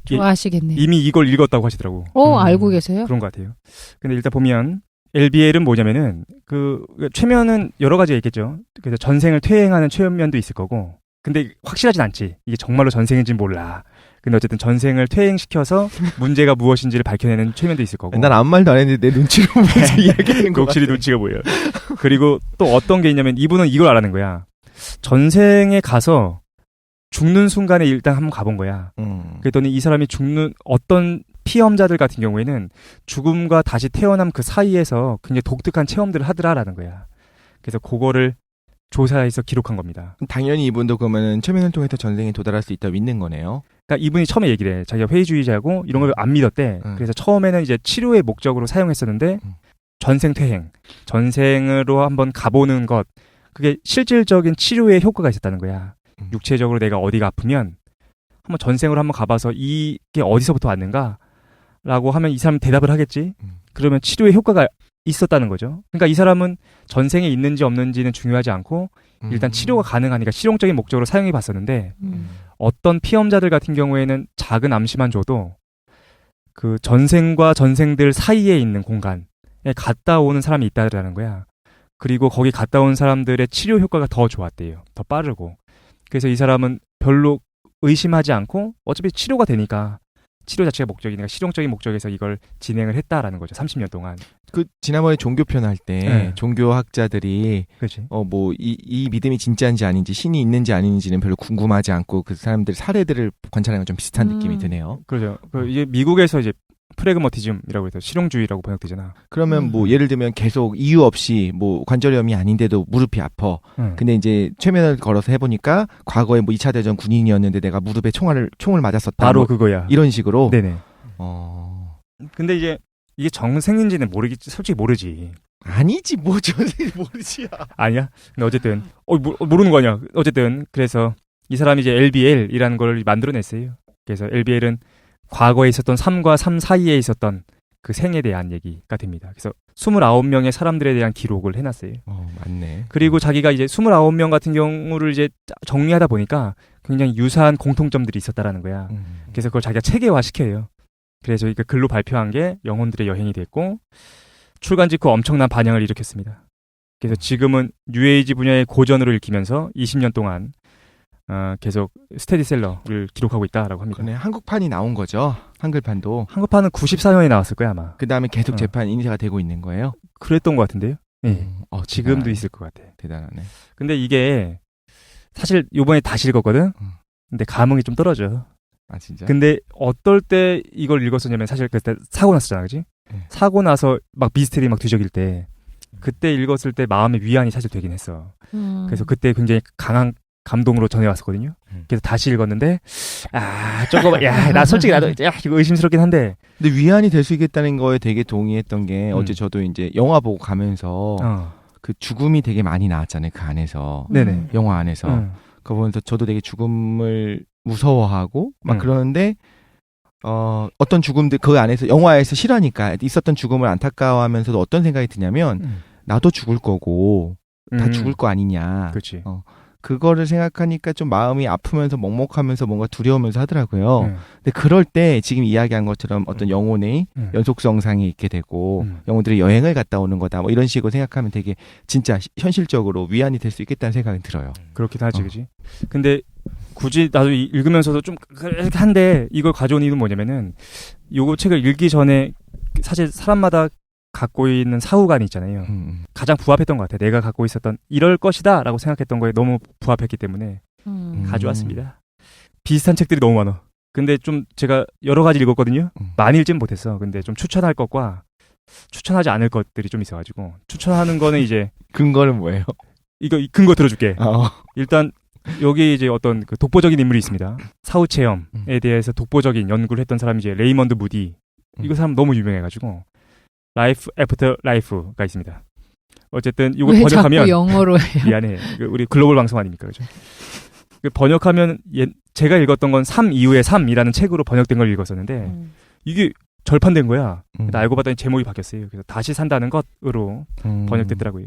좋아하시겠네요. 이미 이걸 읽었다고 하시더라고. 알고 계세요? 그런 것 같아요. 근데 일단 보면 LBL은 뭐냐면은 그 최면은 여러 가지가 있겠죠. 그래서 전생을 퇴행하는 최면도 있을 거고. 근데 확실하진 않지. 이게 정말로 전생인지는 몰라. 근데 어쨌든 전생을 퇴행시켜서 문제가 무엇인지를 밝혀내는 최면도 있을 거고. 난 아무 말도 안 했는데 내 눈치로 보면서 이야기하는 거 확실히 눈치가 보여. 그리고 또 어떤 게 있냐면 이분은 이걸 알아낸 거야. 전생에 가서 죽는 순간에 일단 한번 가본 거야. 그랬더니 이 사람이 죽는 어떤 피험자들 같은 경우에는 죽음과 다시 태어남 그 사이에서 굉장히 독특한 체험들을 하더라라는 거야. 그래서 그거를 조사해서 기록한 겁니다. 당연히 이분도 그러면 최면을 통해서 전생에 도달할 수 있다고 믿는 거네요. 그러니까 이분이 처음에 얘기를 해. 자기가 회의주의자고 이런 걸 안 믿었대. 그래서 처음에는 이제 치료의 목적으로 사용했었는데 전생 퇴행, 전생으로 한번 가보는 것, 그게 실질적인 치료에 효과가 있었다는 거야. 육체적으로 내가 어디가 아프면 한번 전생으로 한번 가봐서 이게 어디서부터 왔는가? 라고 하면 이 사람은 대답을 하겠지. 그러면 치료에 효과가 있었다는 거죠. 그러니까 이 사람은 전생에 있는지 없는지는 중요하지 않고 일단 치료가 가능하니까 실용적인 목적으로 사용해 봤었는데 어떤 피험자들 같은 경우에는 작은 암시만 줘도 그 전생과 전생들 사이에 있는 공간에 갔다 오는 사람이 있다라는 거야. 그리고 거기 갔다 온 사람들의 치료 효과가 더 좋았대요. 더 빠르고. 그래서 이 사람은 별로 의심하지 않고 어차피 치료가 되니까 치료 자체가 목적이니까 실용적인 목적에서 이걸 진행을 했다라는 거죠. 30년 동안. 그 지난번에 종교편 할 때 종교학자들이 그렇지. 이 믿음이 진짜인지 아닌지 신이 있는지 아닌지는 별로 궁금하지 않고 그 사람들 사례들을 관찰하는 건 좀 비슷한 느낌이 드네요. 그렇죠. 이제 미국에서 이제 프레그머티즘이라고 해서 실용주의라고 번역되잖아. 그러면 뭐 예를 들면 계속 이유 없이 뭐 관절염이 아닌데도 무릎이 아파. 근데 이제 최면을 걸어서 해보니까 과거에 뭐 2차 대전 군인이었는데 내가 무릎에 총을 맞았었다. 바로 뭐 그거야. 이런 식으로. 네네. 근데 이제 이게 정생인지는 솔직히 모르지. 아니지 뭐 전생이 모르지야. 아니야? 근데 어쨌든 모르는 거 아니야. 어쨌든 그래서 이 사람이 이제 LBL이라는 걸 만들어냈어요. 그래서 LBL은 과거에 있었던 삶과 삶 사이에 있었던 그 생에 대한 얘기가 됩니다. 그래서 29명의 사람들에 대한 기록을 해놨어요. 맞네. 그리고 자기가 이제 29명 같은 경우를 이제 정리하다 보니까 굉장히 유사한 공통점들이 있었다라는 거야. 그래서 그걸 자기가 체계화 시켜요. 그래서 이거 글로 발표한 게 영혼들의 여행이 됐고 출간 직후 엄청난 반향을 일으켰습니다. 그래서 지금은 뉴에이지 분야의 고전으로 읽히면서 20년 동안 계속 스테디셀러를 기록하고 있다라고 합니다. 그네 한국판이 나온 거죠. 한글판도. 한국판은 94년에 나왔을 거야 아마. 그 다음에 계속 재판 인쇄가 되고 있는 거예요. 그랬던 것 같은데요. 네. 지금도 대단하네. 있을 것 같아. 대단하네. 근데 이게 사실 요번에 다시 읽었거든. 근데 감흥이 좀 떨어져. 아 진짜? 근데 어떨 때 이걸 읽었었냐면 사실 그때 사고 났었잖아, 그지? 사고 나서 막 미스테리 막 뒤적일 때 그때 읽었을 때 마음의 위안이 사실 되긴 했어. 그래서 그때 굉장히 강한 감동으로 전해왔었거든요. 그래서 다시 읽었는데 조금 나 솔직히 나도 이거 의심스럽긴 한데. 근데 위안이 될 수 있겠다는 거에 되게 동의했던 게 어제 저도 이제 영화 보고 가면서 그 죽음이 되게 많이 나왔잖아요. 그 안에서. 네네. 영화 안에서. 그거 보면서 저도 되게 죽음을 무서워하고 막 그러는데 어떤 죽음들 그 안에서 영화에서 실화니까 있었던 죽음을 안타까워하면서도 어떤 생각이 드냐면 나도 죽을 거고 다 죽을 거 아니냐. 그렇지. 그거를 생각하니까 좀 마음이 아프면서 먹먹하면서 뭔가 두려우면서 하더라고요. 근데 그럴 때 지금 이야기한 것처럼 어떤 영혼의 연속성상이 있게 되고 영혼들이 여행을 갔다 오는 거다. 뭐 이런 식으로 생각하면 되게 진짜 현실적으로 위안이 될 수 있겠다는 생각이 들어요. 그렇긴 하지, 그지? 근데 굳이 나도 읽으면서도 좀 한데 이걸 가져온 이유는 뭐냐면은 요거 책을 읽기 전에 사실 사람마다 갖고 있는 사후관이 있잖아요. 가장 부합했던 것 같아요. 내가 갖고 있었던 이럴 것이다 라고 생각했던 거에 너무 부합했기 때문에 가져왔습니다. 비슷한 책들이 너무 많아. 근데 좀 제가 여러 가지 읽었거든요. 많이 읽지는 못했어. 근데 좀 추천할 것과 추천하지 않을 것들이 좀 있어가지고 추천하는 거는 이제 근거는 뭐예요? 이거 근거 들어줄게. 일단 여기 이제 어떤 그 독보적인 인물이 있습니다. 사후 체험에 대해서 독보적인 연구를 했던 사람이 이제 레이먼드 무디. 이거 사람 너무 유명해가지고 라이프 애프터 라이프가 있습니다. 어쨌든 이거 번역하면 자꾸 영어로 해요? 미안해. 우리 글로벌 방송 아닙니까, 그죠? 번역하면 제가 읽었던 건 3 이후의 3이라는 책으로 번역된 걸 읽었었는데 이게 절판된 거야. 나 알고 봤더니 제목이 바뀌었어요. 그래서 다시 산다는 것으로 번역됐더라고요.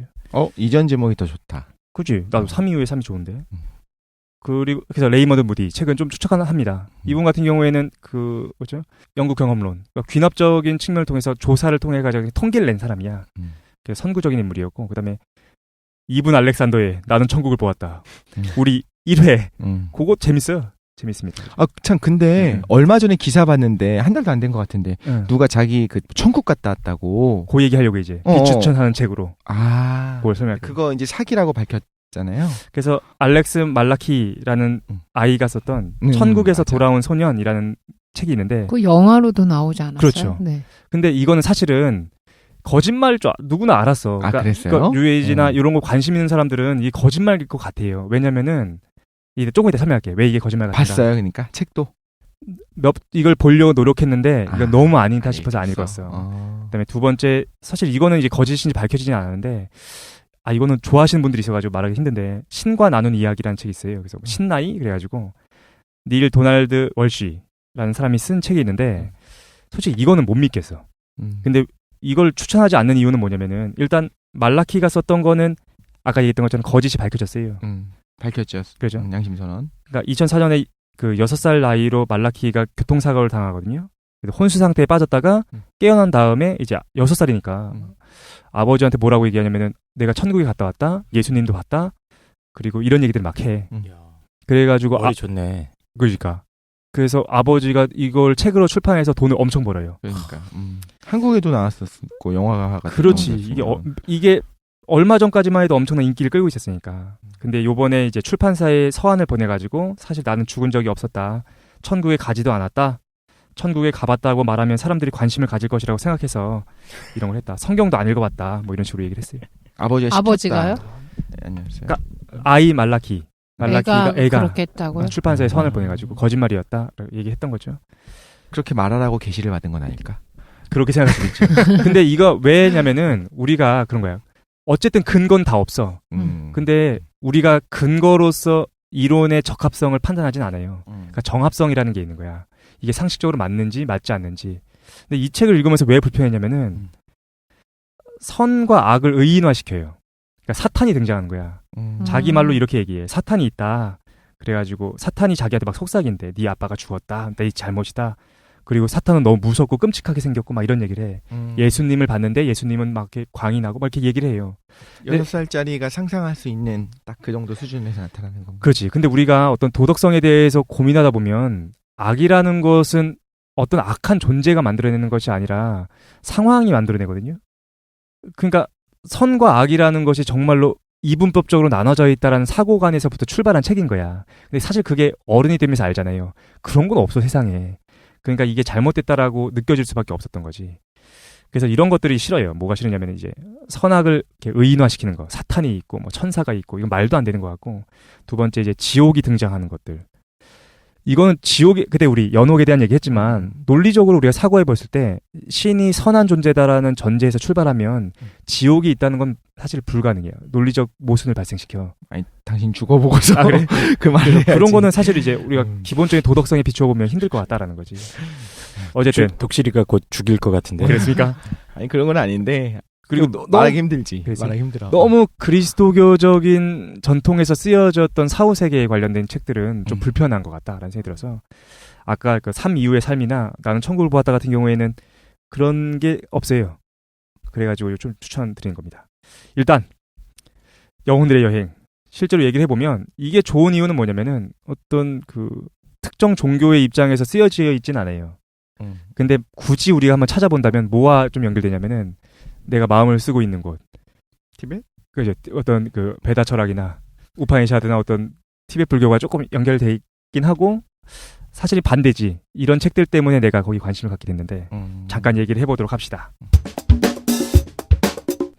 이전 제목이 더 좋다. 그치? 나도 3 이후의 3이 좋은데. 그리고 그래서 레이먼드 무디 책은 좀 추천합니다. 이분 같은 경우에는 그 뭐죠? 영국 경험론, 그러니까 귀납적인 측면을 통해서 조사를 통해 가지고 통계를 낸 사람이야. 그래서 선구적인 인물이었고, 그다음에 이분 알렉산더의 나는 천국을 보았다. 우리 1회 그거 재밌습니다. 참 근데 얼마 전에 기사 봤는데 한 달도 안 된 것 같은데 누가 자기 그 천국 갔다 왔다고. 그 얘기하려고 이제 비추천하는 책으로. 그걸 설명할게요. 그거 이제 사기라고 밝혔잖아요. 그래서 알렉스 말라키라는 아이가 썼던 천국에서 맞아. 돌아온 소년이라는 책이 있는데 그 영화로도 나오지 않았어요? 그렇죠. 네. 근데 이거는 사실은 거짓말일 줄 누구나 알았어. 그랬어요? 그러니까 뉴에이지나 이런 거 관심 있는 사람들은 이게 거짓말일 것 같아요. 왜냐면은 이제 조금 이따 설명할게. 왜 이게 거짓말 같은가. 봤어요, 그러니까 책도. 이걸 보려고 노력했는데 이건 너무 아니다 싶어서 안 읽었어. 읽었어. 그다음에 두 번째 사실 이거는 이제 거짓인지 밝혀지진 않았는데 이거는 좋아하시는 분들이 있어가지고 말하기 힘든데 신과 나눈 이야기라는 책이 있어요. 그래서 신나이 그래가지고 닐 도날드 월시라는 사람이 쓴 책이 있는데 솔직히 이거는 못 믿겠어. 근데 이걸 추천하지 않는 이유는 뭐냐면은 일단 말라키가 썼던 거는 아까 얘기했던 것처럼 거짓이 밝혀졌어요. 밝혔죠. 그렇죠. 양심선언. 그러니까 2004년에 그 6살 나이로 말라키가 교통사고를 당하거든요. 그래서 혼수 상태에 빠졌다가 깨어난 다음에 이제 6살이니까 아버지한테 뭐라고 얘기하냐면은 내가 천국에 갔다 왔다. 예수님도 봤다. 그리고 이런 얘기들을 막 해. 그래가지고 머리 좋네. 그러니까. 그래서 아버지가 이걸 책으로 출판해서 돈을 엄청 벌어요. 그러니까. 한국에도 나왔었고 영화가 그렇지. 이게 얼마 전까지만 해도 엄청난 인기를 끌고 있었으니까. 근데 요번에 이제 출판사에 서한을 보내가지고 사실 나는 죽은 적이 없었다. 천국에 가지도 않았다. 천국에 가봤다고 말하면 사람들이 관심을 가질 것이라고 생각해서 이런 걸 했다. 성경도 안 읽어봤다. 뭐 이런 식으로 얘기를 했어요. 아버지가요? 아니었어요. 그러니까 아이 말라키가 애가 그렇게 했다고요? 출판사에 선을 보내가지고 거짓말이었다 얘기했던 거죠. 그렇게 말하라고 계시를 받은 건 아닐까? 그렇게 생각할 수도 있죠. 근데 이거 왜냐면은 우리가 그런 거야. 어쨌든 근거는 다 없어. 근데 우리가 근거로서 이론의 적합성을 판단하진 않아요. 그러니까 정합성이라는 게 있는 거야. 이게 상식적으로 맞는지 맞지 않는지. 근데 이 책을 읽으면서 왜 불편했냐면은 선과 악을 의인화시켜요. 그러니까 사탄이 등장하는 거야. 자기 말로 이렇게 얘기해. 사탄이 있다. 그래가지고 사탄이 자기한테 막 속삭인대. 네 아빠가 죽었다. 내 잘못이다. 그리고 사탄은 너무 무섭고 끔찍하게 생겼고 막 이런 얘기를 해. 예수님을 봤는데 예수님은 막 이렇게 광이 나고 막 이렇게 얘기를 해요. 6살짜리가 상상할 수 있는 딱 그 정도 수준에서 나타나는 건가? 그렇지. 근데 우리가 어떤 도덕성에 대해서 고민하다 보면 악이라는 것은 어떤 악한 존재가 만들어내는 것이 아니라 상황이 만들어내거든요. 그러니까 선과 악이라는 것이 정말로 이분법적으로 나눠져 있다라는 사고관에서부터 출발한 책인 거야. 근데 사실 그게 어른이 되면서 알잖아요. 그런 건 없어 세상에. 그러니까 이게 잘못됐다라고 느껴질 수밖에 없었던 거지. 그래서 이런 것들이 싫어요. 뭐가 싫으냐면 이제 선악을 이렇게 의인화시키는 거. 사탄이 있고 뭐 천사가 있고 이건 말도 안 되는 것 같고. 두 번째 이제 지옥이 등장하는 것들. 이거는 지옥이 그때 우리 연옥에 대한 얘기했지만 논리적으로 우리가 사고해 봤을 때 신이 선한 존재다라는 전제에서 출발하면 지옥이 있다는 건 사실 불가능해요. 논리적 모순을 발생시켜. 아니 당신 죽어보고서 그래? 그 말을 해야지. 그런 거는 사실 이제 우리가 기본적인 도덕성에 비추어 보면 힘들 것 같다라는 거지. 어쨌든 독실이가 곧 죽일 것 같은데. 그랬습니까? 아니 그런 건 아닌데. 그리고 말하기 힘들지. 그래서 말하기 힘들어. 너무 그리스도교적인 전통에서 쓰여졌던 사후세계에 관련된 책들은 좀 불편한 것 같다라는 생각이 들어서 아까 그 3 이후의 삶이나 나는 천국을 보았다 같은 경우에는 그런 게 없어요. 그래가지고 좀 추천드리는 겁니다. 일단 영혼들의 여행 실제로 얘기를 해보면 이게 좋은 이유는 뭐냐면은 어떤 그 특정 종교의 입장에서 쓰여져 있진 않아요. 근데 굳이 우리가 한번 찾아본다면 뭐와 좀 연결되냐면은 내가 마음을 쓰고 있는 곳. 티벳? 그죠. 어떤 그 베다 철학이나 우파니샤드나 어떤 티벳 불교가 조금 연결돼 있긴 하고 사실 반대지. 이런 책들 때문에 내가 거기 관심을 갖게 됐는데 잠깐 얘기를 해보도록 합시다.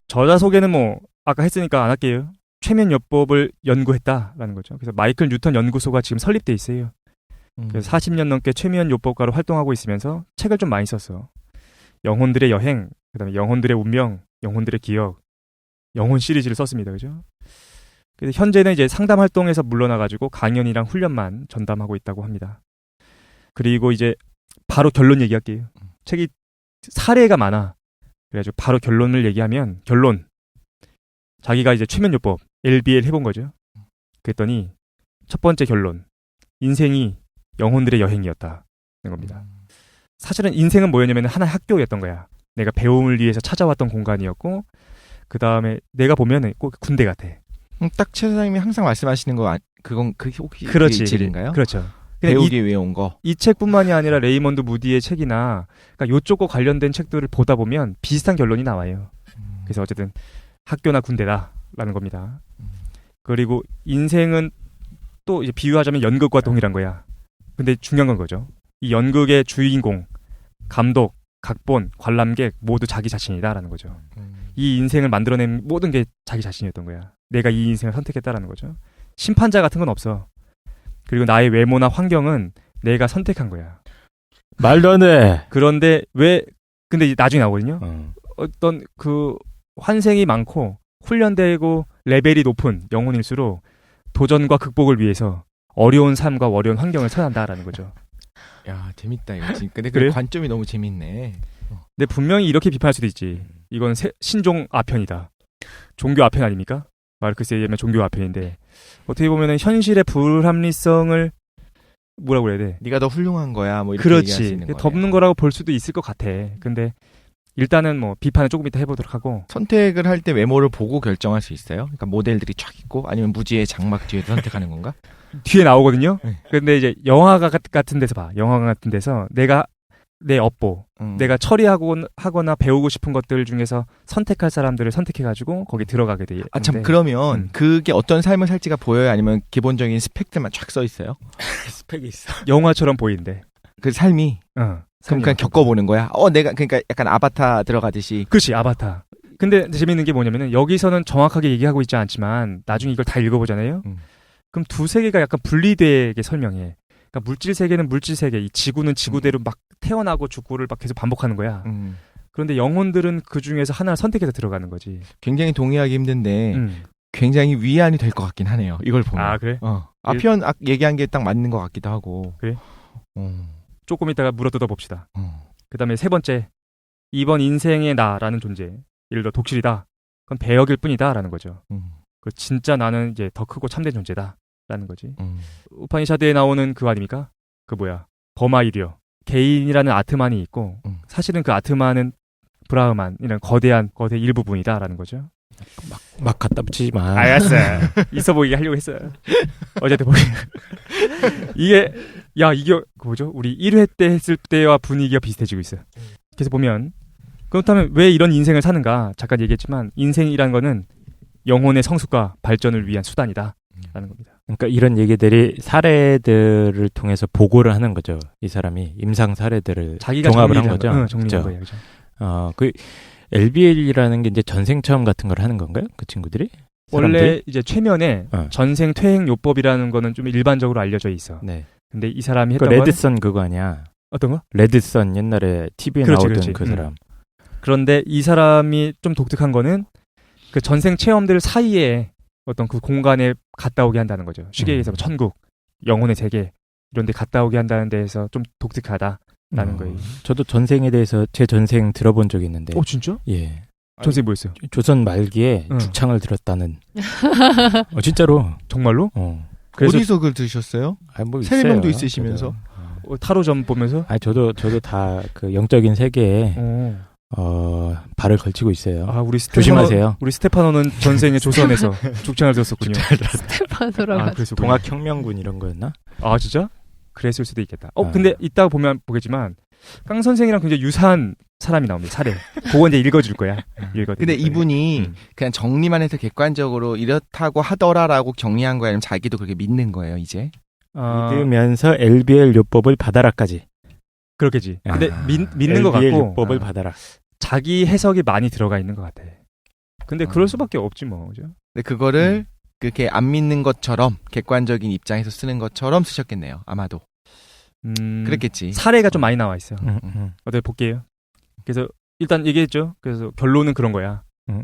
저자 소개는 뭐 아까 했으니까 안 할게요. 최면요법을 연구했다라는 거죠. 그래서 마이클 뉴턴 연구소가 지금 설립돼 있어요. 그래서 40년 넘게 최면요법가로 활동하고 있으면서 책을 좀 많이 썼어. 영혼들의 여행, 그다음에 영혼들의 운명, 영혼들의 기억, 영혼 시리즈를 썼습니다. 그죠? 그래서 현재는 이제 상담 활동에서 물러나가지고 강연이랑 훈련만 전담하고 있다고 합니다. 그리고 이제 바로 결론 얘기할게요. 책이 사례가 많아. 그래가지고 바로 결론을 얘기하면 결론. 자기가 이제 최면요법 LBL 해본 거죠. 그랬더니 첫 번째 결론. 인생이 영혼들의 여행이었다는 겁니다. 사실은 인생은 뭐였냐면 하나의 학교였던 거야. 내가 배움을 위해서 찾아왔던 공간이었고 그 다음에 내가 보면 꼭 군대 같아. 딱 최 소장님이 항상 말씀하시는 거 그건 그 혹시 그렇지. 일인가요? 그렇죠. 배우기 위해 온 거. 이 책뿐만이 아니라 레이먼드 무디의 책이나 그러니까 요쪽과 관련된 책들을 보다 보면 비슷한 결론이 나와요. 그래서 어쨌든 학교나 군대다라는 겁니다. 그리고 인생은 또 이제 비유하자면 연극과 동일한 거야. 근데 중요한 건 거죠. 이 연극의 주인공, 감독, 각본, 관람객 모두 자기 자신이다라는 거죠. 이 인생을 만들어낸 모든 게 자기 자신이었던 거야. 내가 이 인생을 선택했다라는 거죠. 심판자 같은 건 없어. 그리고 나의 외모나 환경은 내가 선택한 거야. 말도 안 돼. 그런데 근데 이제 나중에 나오거든요. 어떤 그 환생이 많고 훈련되고 레벨이 높은 영혼일수록 도전과 극복을 위해서 어려운 삶과 어려운 환경을 선한다라는 거죠. 야 재밌다 이거. 근데 그래요? 그 관점이 너무 재밌네. 근데 분명히 이렇게 비판할 수도 있지. 이건 신종 아편이다. 종교 아편 아닙니까? 마르크스에 의하면 종교 아편인데 어떻게 보면은 현실의 불합리성을 뭐라고 그래야 돼? 네가 더 훌륭한 거야. 뭐 이렇게 얘기할 수 그렇지. 있는 거네. 덮는 거라고 볼 수도 있을 것 같아. 근데 일단은 뭐 비판을 조금 이따 해보도록 하고. 선택을 할 때 외모를 보고 결정할 수 있어요? 그러니까 모델들이 쫙 있고 아니면 무지의 장막 뒤에서 선택하는 건가? 뒤에 나오거든요. 네. 근데 이제 영화가 같은 데서 봐. 영화관 같은 데서 내가 내 업보, 내가 처리하거나 배우고 싶은 것들 중에서 선택할 사람들을 선택해가지고 거기 들어가게 돼. 아 참 그러면 그게 어떤 삶을 살지가 보여요? 아니면 기본적인 스펙들만 쫙 써 있어요? 스펙이 있어. 영화처럼 보이는데. 그 삶이. 그럼 그냥 겪어보는 거야? 내가 그러니까 약간 아바타 들어가듯이. 그렇지, 아바타. 근데 재밌는 게 뭐냐면은 여기서는 정확하게 얘기하고 있지 않지만 나중에 이걸 다 읽어보잖아요. 그럼 두 세계가 약간 분리되게 설명해. 그러니까 물질 세계는 물질 세계, 이 지구는 지구대로 막 태어나고 죽고를 막 계속 반복하는 거야. 그런데 영혼들은 그 중에서 하나를 선택해서 들어가는 거지. 굉장히 동의하기 힘든데 굉장히 위안이 될 것 같긴 하네요. 이걸 보면. 아, 그래? 표현 얘기한 게 딱 맞는 것 같기도 하고. 그래? 조금 이따가 물어뜯어 봅시다. 그 다음에 세 번째, 이번 인생의 나라는 존재. 예를 들어 독실이다. 그건 배역일 뿐이다 라는 거죠. 그 진짜 나는 이제 더 크고 참된 존재다 라는 거지. 우파니샤드에 나오는 그 아닙니까? 그 뭐야, 버마이리어. 개인이라는 아트만이 있고 사실은 그 아트만은 브라흐만이라는 거대 일부분이다 라는 거죠. 막 갖다 붙이지 마. 알았어. 있어 보이게 하려고 했어요. 어쨌든 이게 뭐죠? 우리 1회 때 했을 때와 분위기가 비슷해지고 있어요. 그래서 보면 그렇다면 왜 이런 인생을 사는가? 잠깐 얘기했지만 인생이란 거는 영혼의 성숙과 발전을 위한 수단이다 라는 겁니다. 그러니까 이런 얘기들이 사례들을 통해서 보고를 하는 거죠. 이 사람이 임상 사례들을 자기가 종합을 한 거죠. 정리한 거예요. 그렇죠? 그 LBL이라는 게 이제 전생 체험 같은 걸 하는 건가요? 그 친구들이? 원래 사람들이? 이제 최면에 전생 퇴행 요법이라는 거는 좀 일반적으로 알려져 있어. 네. 근데 이 사람이 그 했던 건 레드선 그거 아니야? 어떤 거? 레드선 옛날에 TV에 그렇지, 나오던 그렇지. 그 사람. 그런데 이 사람이 좀 독특한 거는 그 전생 체험들 사이에 어떤 그 공간에 갔다 오게 한다는 거죠. 쉽게 얘기해서 천국, 영혼의 세계 이런 데 갔다 오게 한다는 데에서 좀 독특하다라는 거예요. 저도 전생에 대해서 제 전생 들어본 적이 있는데. 진짜? 예. 전생 뭐였어요? 조선 말기에 죽창을 들었다는. 진짜로. 정말로? 그래서 어디서 그걸 들으셨어요? 뭐 세례명도 있어요. 있으시면서. 타로점 보면서? 저도 다 그 영적인 세계에 발을 걸치고 있어요. 조심하세요. 우리 스테파노는 전생에 조선에서 죽창을 들었었군요. 스테파노라고. 동학혁명군 이런 거였나? 아, 진짜? 그랬을 수도 있겠다. 근데 이따가 보면 보겠지만 깡 선생이랑 굉장히 유사한 사람이 나옵니다. 사례. 그거 이제 읽어줄 거야. 근데 이분이 그냥 정리만 해서 객관적으로 이렇다고 하더라라고 정리한 거야? 아니면 자기도 그렇게 믿는 거예요, 이제? 믿으면서 LBL 요법을 받아라까지. 그렇겠지. 근데 믿는 것 LBL 같고 요법을 받아라. 자기 해석이 많이 들어가 있는 것 같아. 근데 그럴 수밖에 없지 뭐. 그죠? 근데 그거를 그렇게 안 믿는 것처럼 객관적인 입장에서 쓰는 것처럼 쓰셨겠네요. 아마도. 그랬겠지. 사례가 좀 많이 나와 있어요. 어떻게 볼게요. 그래서 일단 얘기했죠. 그래서 결론은 그런 거야.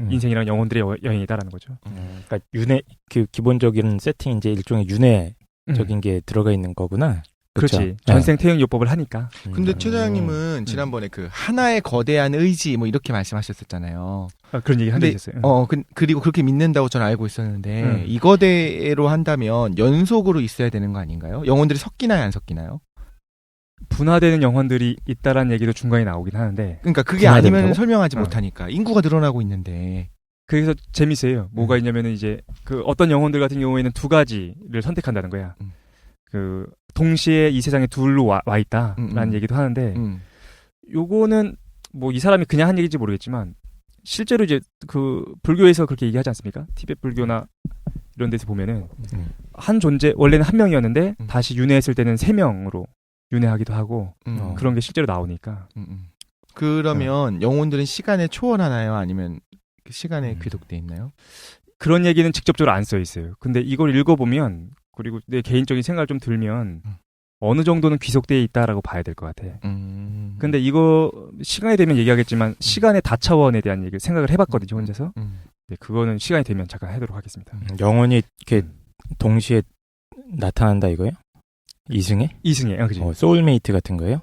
인생이랑 영혼들의 여행이다라는 거죠. 그러니까 윤회, 그 기본적인 세팅 이제 일종의 윤회적인 게 들어가 있는 거구나. 그렇지. 그쵸? 전생 태형 요법을 하니까. 근데 최 사장님은 지난번에 그 하나의 거대한 의지 뭐 이렇게 말씀하셨었잖아요. 그런 얘기 한 적 있었어요. 그리고 그렇게 믿는다고 저는 알고 있었는데 이거대로 한다면 연속으로 있어야 되는 거 아닌가요? 영혼들이 섞이나요, 안 섞이나요? 분화되는 영혼들이 있다라는 얘기도 중간에 나오긴 하는데. 그러니까 그게 아니면 설명하지 못하니까 인구가 늘어나고 있는데. 그래서 재밌어요. 뭐가 있냐면은 이제 그 어떤 영혼들 같은 경우에는 두 가지를 선택한다는 거야. 그 동시에 이 세상에 둘로 와 있다라는 얘기도 하는데 요거는 뭐 이 사람이 그냥 한 얘기인지 모르겠지만 실제로 이제 그 불교에서 그렇게 얘기하지 않습니까? 티베트 불교나 이런 데서 보면은 한 존재 원래는 한 명이었는데 다시 윤회했을 때는 세 명으로 윤회하기도 하고 그런 게 실제로 나오니까. 그러면 영혼들은 시간에 초월하나요? 아니면 시간에 귀속돼 있나요? 그런 얘기는 직접적으로 안 써 있어요. 근데 이걸 읽어보면 그리고 내 개인적인 생각을 좀 들면 어느 정도는 귀속되어 있다라고 봐야 될 것 같아. 근데 이거 시간이 되면 얘기하겠지만 시간의 다차원에 대한 얘기를 생각을 해봤거든요, 혼자서. 네, 그거는 시간이 되면 잠깐 하도록 하겠습니다. 영혼이 이렇게 동시에 나타난다 이거예요? 이승에? 이승에, 그지. 소울메이트 같은 거예요?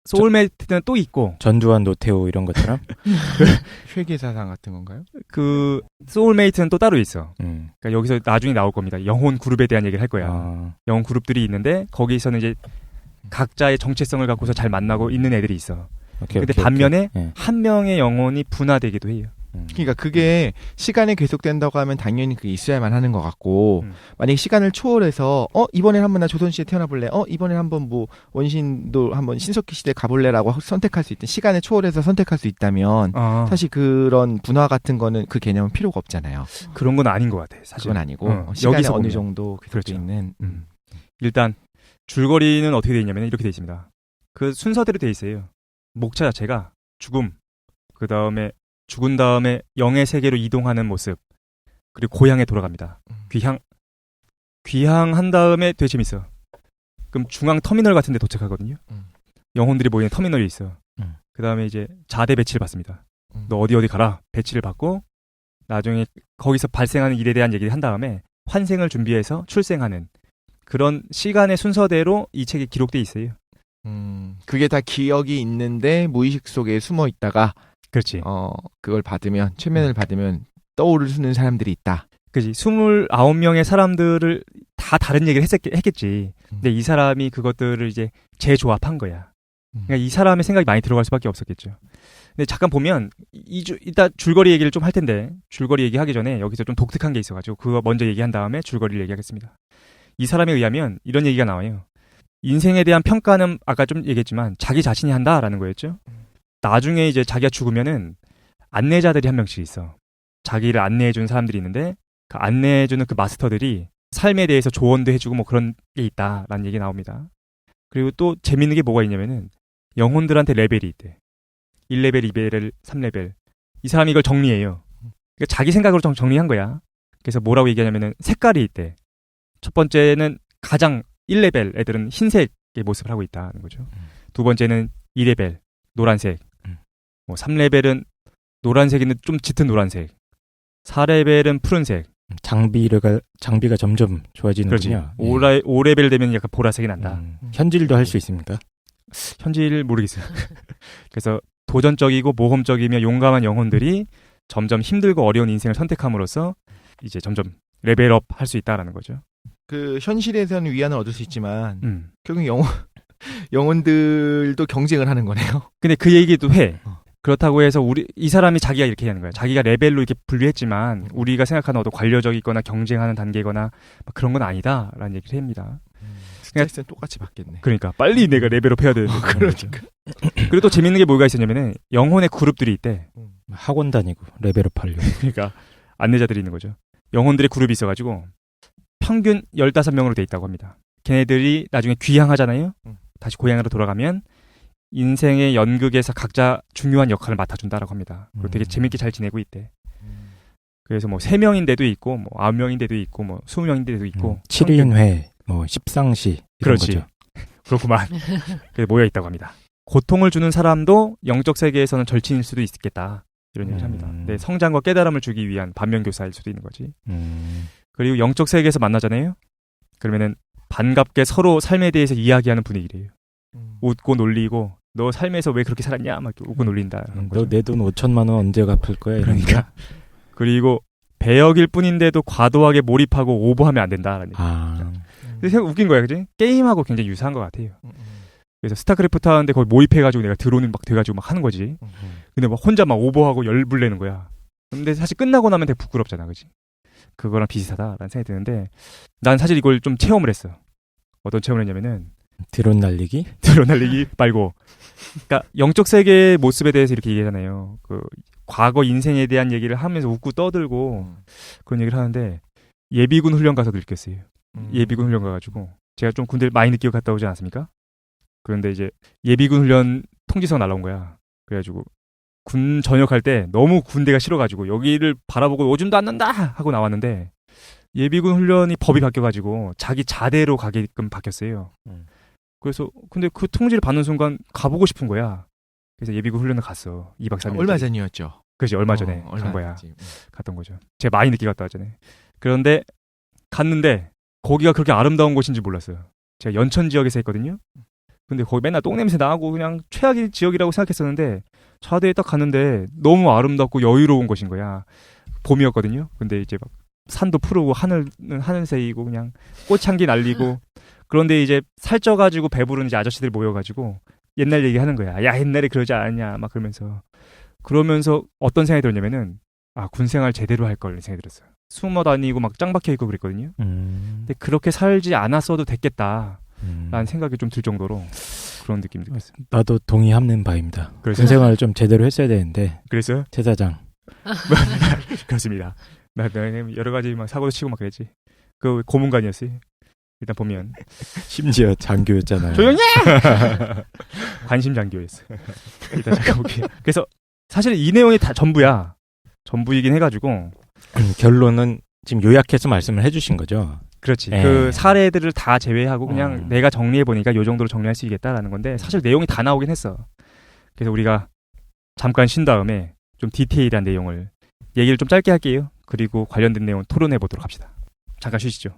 소울메이트는 또 있고. 전두환 노태우 이런 것처럼? 회계사상 같은 건가요? 그 소울메이트는 또 따로 있어. 그러니까 여기서 나중에 나올 겁니다. 영혼 그룹에 대한 얘기를 할 거야. 영혼 그룹들이 있는데 거기서는 이제 각자의 정체성을 갖고서 잘 만나고 있는 애들이 있어. 근데 반면에 한 명의 영혼이 분화되기도 해요. 그러니까 그게 시간에 계속된다고 하면 당연히 그게 있어야만 하는 것 같고 만약에 시간을 초월해서 이번엔 한번 나 조선시대에 태어나볼래? 이번엔 한번 뭐 원신도 한번 신석기 시대에 가볼래라고 선택할 수 있든 시간을 초월해서 선택할 수 있다면 사실 그런 분화 같은 거는 그 개념은 필요가 없잖아요. 그런 건 아닌 것 같아. 사실. 그건 아니고 시간에 여기서 어느 정도 계속돼 있는. 일단 줄거리는 어떻게 돼 있냐면 이렇게 돼 있습니다. 그 순서대로 돼 있어요. 목차 자체가 죽음, 그 다음에 죽은 다음에 영의 세계로 이동하는 모습, 그리고 고향에 돌아갑니다. 귀향한 다음에 되게 재밌어. 그럼 중앙 터미널 같은 데 도착하거든요. 영혼들이 모이는 터미널이 있어. 그 다음에 이제 자대 배치를 받습니다. 너 어디 가라. 배치를 받고 나중에 거기서 발생하는 일에 대한 얘기를 한 다음에 환생을 준비해서 출생하는 그런 시간의 순서대로 이 책이 기록돼 있어요. 그게 다 기억이 있는데 무의식 속에 숨어 있다가 그렇지. 그걸 받으면 최면을 받으면 떠오르는 사람들이 있다. 그지. 29명의 사람들을 다 다른 얘기를 했겠지. 근데 이 사람이 그것들을 이제 재조합한 거야. 그러니까 이 사람의 생각이 많이 들어갈 수밖에 없었겠죠. 근데 잠깐 보면 이따 줄거리 얘기를 좀 할 텐데 줄거리 얘기하기 전에 여기서 좀 독특한 게 있어가지고 그거 먼저 얘기한 다음에 줄거리를 얘기하겠습니다. 이 사람에 의하면 이런 얘기가 나와요. 인생에 대한 평가는 아까 좀 얘기했지만 자기 자신이 한다라는 거였죠. 나중에 이제 자기가 죽으면은 안내자들이 한 명씩 있어. 자기를 안내해준 사람들이 있는데 그 안내해주는 그 마스터들이 삶에 대해서 조언도 해주고 뭐 그런 게 있다라는 얘기 나옵니다. 그리고 또 재밌는 게 뭐가 있냐면은 영혼들한테 레벨이 있대. 1레벨, 2레벨, 3레벨. 이 사람이 이걸 정리해요. 그러니까 자기 생각으로 정리한 거야. 그래서 뭐라고 얘기하냐면은 색깔이 있대. 첫 번째는 가장 1레벨 애들은 흰색의 모습을 하고 있다는 거죠. 두 번째는 2레벨, 노란색. 뭐 3레벨은 노란색인데 좀 짙은 노란색. 4레벨은 푸른색. 장비가 점점 좋아지는군요. 5레벨 되면 약간 보라색이 난다. 현질도 할 수 있습니까? 현질 모르겠어요. 그래서 도전적이고 모험적이며 용감한 영혼들이 점점 힘들고 어려운 인생을 선택함으로써 이제 점점 레벨업 할 수 있다라는 거죠. 그 현실에서는 위안을 얻을 수 있지만 결국 영혼들도 경쟁을 하는 거네요. 근데 그 얘기도 해. 그렇다고 해서 이 사람이 자기가 이렇게 하는 거야. 자기가 레벨로 이렇게 분류했지만 우리가 생각하는 어떤 관료적이거나 경쟁하는 단계거나 그런 건 아니다라는 얘기를 합니다. 스트레스는 똑같이 받겠네. 그러니까 빨리 내가 레벨업 해야 되는데. 그러니까. 그리고 또 재밌는 게 뭐가 있었냐면은 영혼의 그룹들이 있대. 학원 다니고 레벨업 하려고. 그러니까 안내자들이 있는 거죠. 영혼들의 그룹이 있어가지고 평균 15명으로 돼 있다고 합니다. 걔네들이 나중에 귀향하잖아요. 다시 고향으로 돌아가면 인생의 연극에서 각자 중요한 역할을 맡아준다라고 합니다. 그리고 되게 재밌게 잘 지내고 있대. 그래서 뭐 3명인데도 있고 뭐 9명인데도 있고 뭐 20명인데도 있고 7인회 뭐 십상시 이런 그렇지. 거죠. 그렇구만. 모여 있다고 합니다. 고통을 주는 사람도 영적 세계에서는 절친일 수도 있겠다. 이런 얘기를 합니다. 네, 성장과 깨달음을 주기 위한 반면교사일 수도 있는 거지. 그리고 영적 세계에서 만나잖아요. 그러면은 반갑게 서로 삶에 대해서 이야기하는 분위기래요. 웃고 놀리고 너 삶에서 왜 그렇게 살았냐 막 웃고 놀린다. 너 내 돈 5천만 원 언제 갚을 거야? 그러니까. 그리고 배역일 뿐인데도 과도하게 몰입하고 오버하면 안 된다라는 얘기. 그래서 웃긴 거야, 그지? 게임하고 굉장히 유사한 것 같아요. 그래서 스타크래프트 하는데 거기 모입해가지고 내가 드론을 막 돼가지고 막 하는 거지. 근데 막 혼자 막 오버하고 열불 내는 거야. 근데 사실 끝나고 나면 되게 부끄럽잖아, 그지? 그거랑 비슷하다라는 생각이 드는데 난 사실 이걸 좀 체험을 했어. 어떤 체험을 했냐면은 드론 날리기 말고, 그러니까 영적 세계의 모습에 대해서 이렇게 얘기하잖아요. 그 과거 인생에 대한 얘기를 하면서 웃고 떠들고 그런 얘기를 하는데 예비군 훈련 가서 느꼈어요. 예비군 훈련 가가지고 제가 좀 군대를 많이 늦게 갔다 오지 않았습니까? 그런데 이제 예비군 훈련 통지서가 날라온 거야. 그래가지고 군 전역할 때 너무 군대가 싫어가지고 여기를 바라보고 오줌도 안 난다 하고 나왔는데 예비군 훈련이 법이 바뀌어가지고 자기 자대로 가게끔 바뀌었어요. 그래서 근데 그 통지를 받는 순간 가보고 싶은 거야. 그래서 예비군 훈련을 갔어. 2박 3일. 얼마 전이었죠? 그렇지, 얼마 전에 간 거야. 갔던 거죠. 제가 많이 늦게 갔다 왔잖아요. 그런데 갔는데 거기가 그렇게 아름다운 곳인지 몰랐어요. 제가 연천 지역에서 했거든요. 근데 거기 맨날 똥냄새 나고 그냥 최악의 지역이라고 생각했었는데 자대에 딱 갔는데 너무 아름답고 여유로운 곳인 거야. 봄이었거든요. 근데 이제 막 산도 푸르고 하늘은 하늘색이고 그냥 꽃향기 날리고 그런데 이제 살쪄가지고 배부른 이제 아저씨들 모여가지고 옛날 얘기하는 거야. 야 옛날에 그러지 않았냐 막 그러면서 어떤 생각이 들었냐면은 군생활 제대로 할 걸 생각이 들었어요. 숨어 다니고 막 짱 박혀 있고 그랬거든요. 근데 그렇게 살지 않았어도 됐겠다 라는 생각이 좀 들 정도로 그런 느낌이 들었어요. 나도 동의하는 바입니다. 그래서 군생활을 좀 제대로 했어야 되는데. 그랬어요? 제사장. 그렇습니다. 나 여러 가지 막 사고도 치고 막 그랬지. 그 고문관이었어요. 일단 보면 심지어 장교였잖아요. 조용히 관심 장교였어요. 일단 잠깐 볼게요. 그래서 사실 이 내용이 다 전부야. 전부이긴 해가지고 결론은 지금 요약해서 말씀을 해주신 거죠. 그렇지. 예. 그 사례들을 다 제외하고 그냥 내가 정리해보니까 요 정도로 정리할 수 있겠다라는 건데 사실 내용이 다 나오긴 했어. 그래서 우리가 잠깐 쉰 다음에 좀 디테일한 내용을 얘기를 좀 짧게 할게요. 그리고 관련된 내용 토론해보도록 합시다. 잠깐 쉬시죠.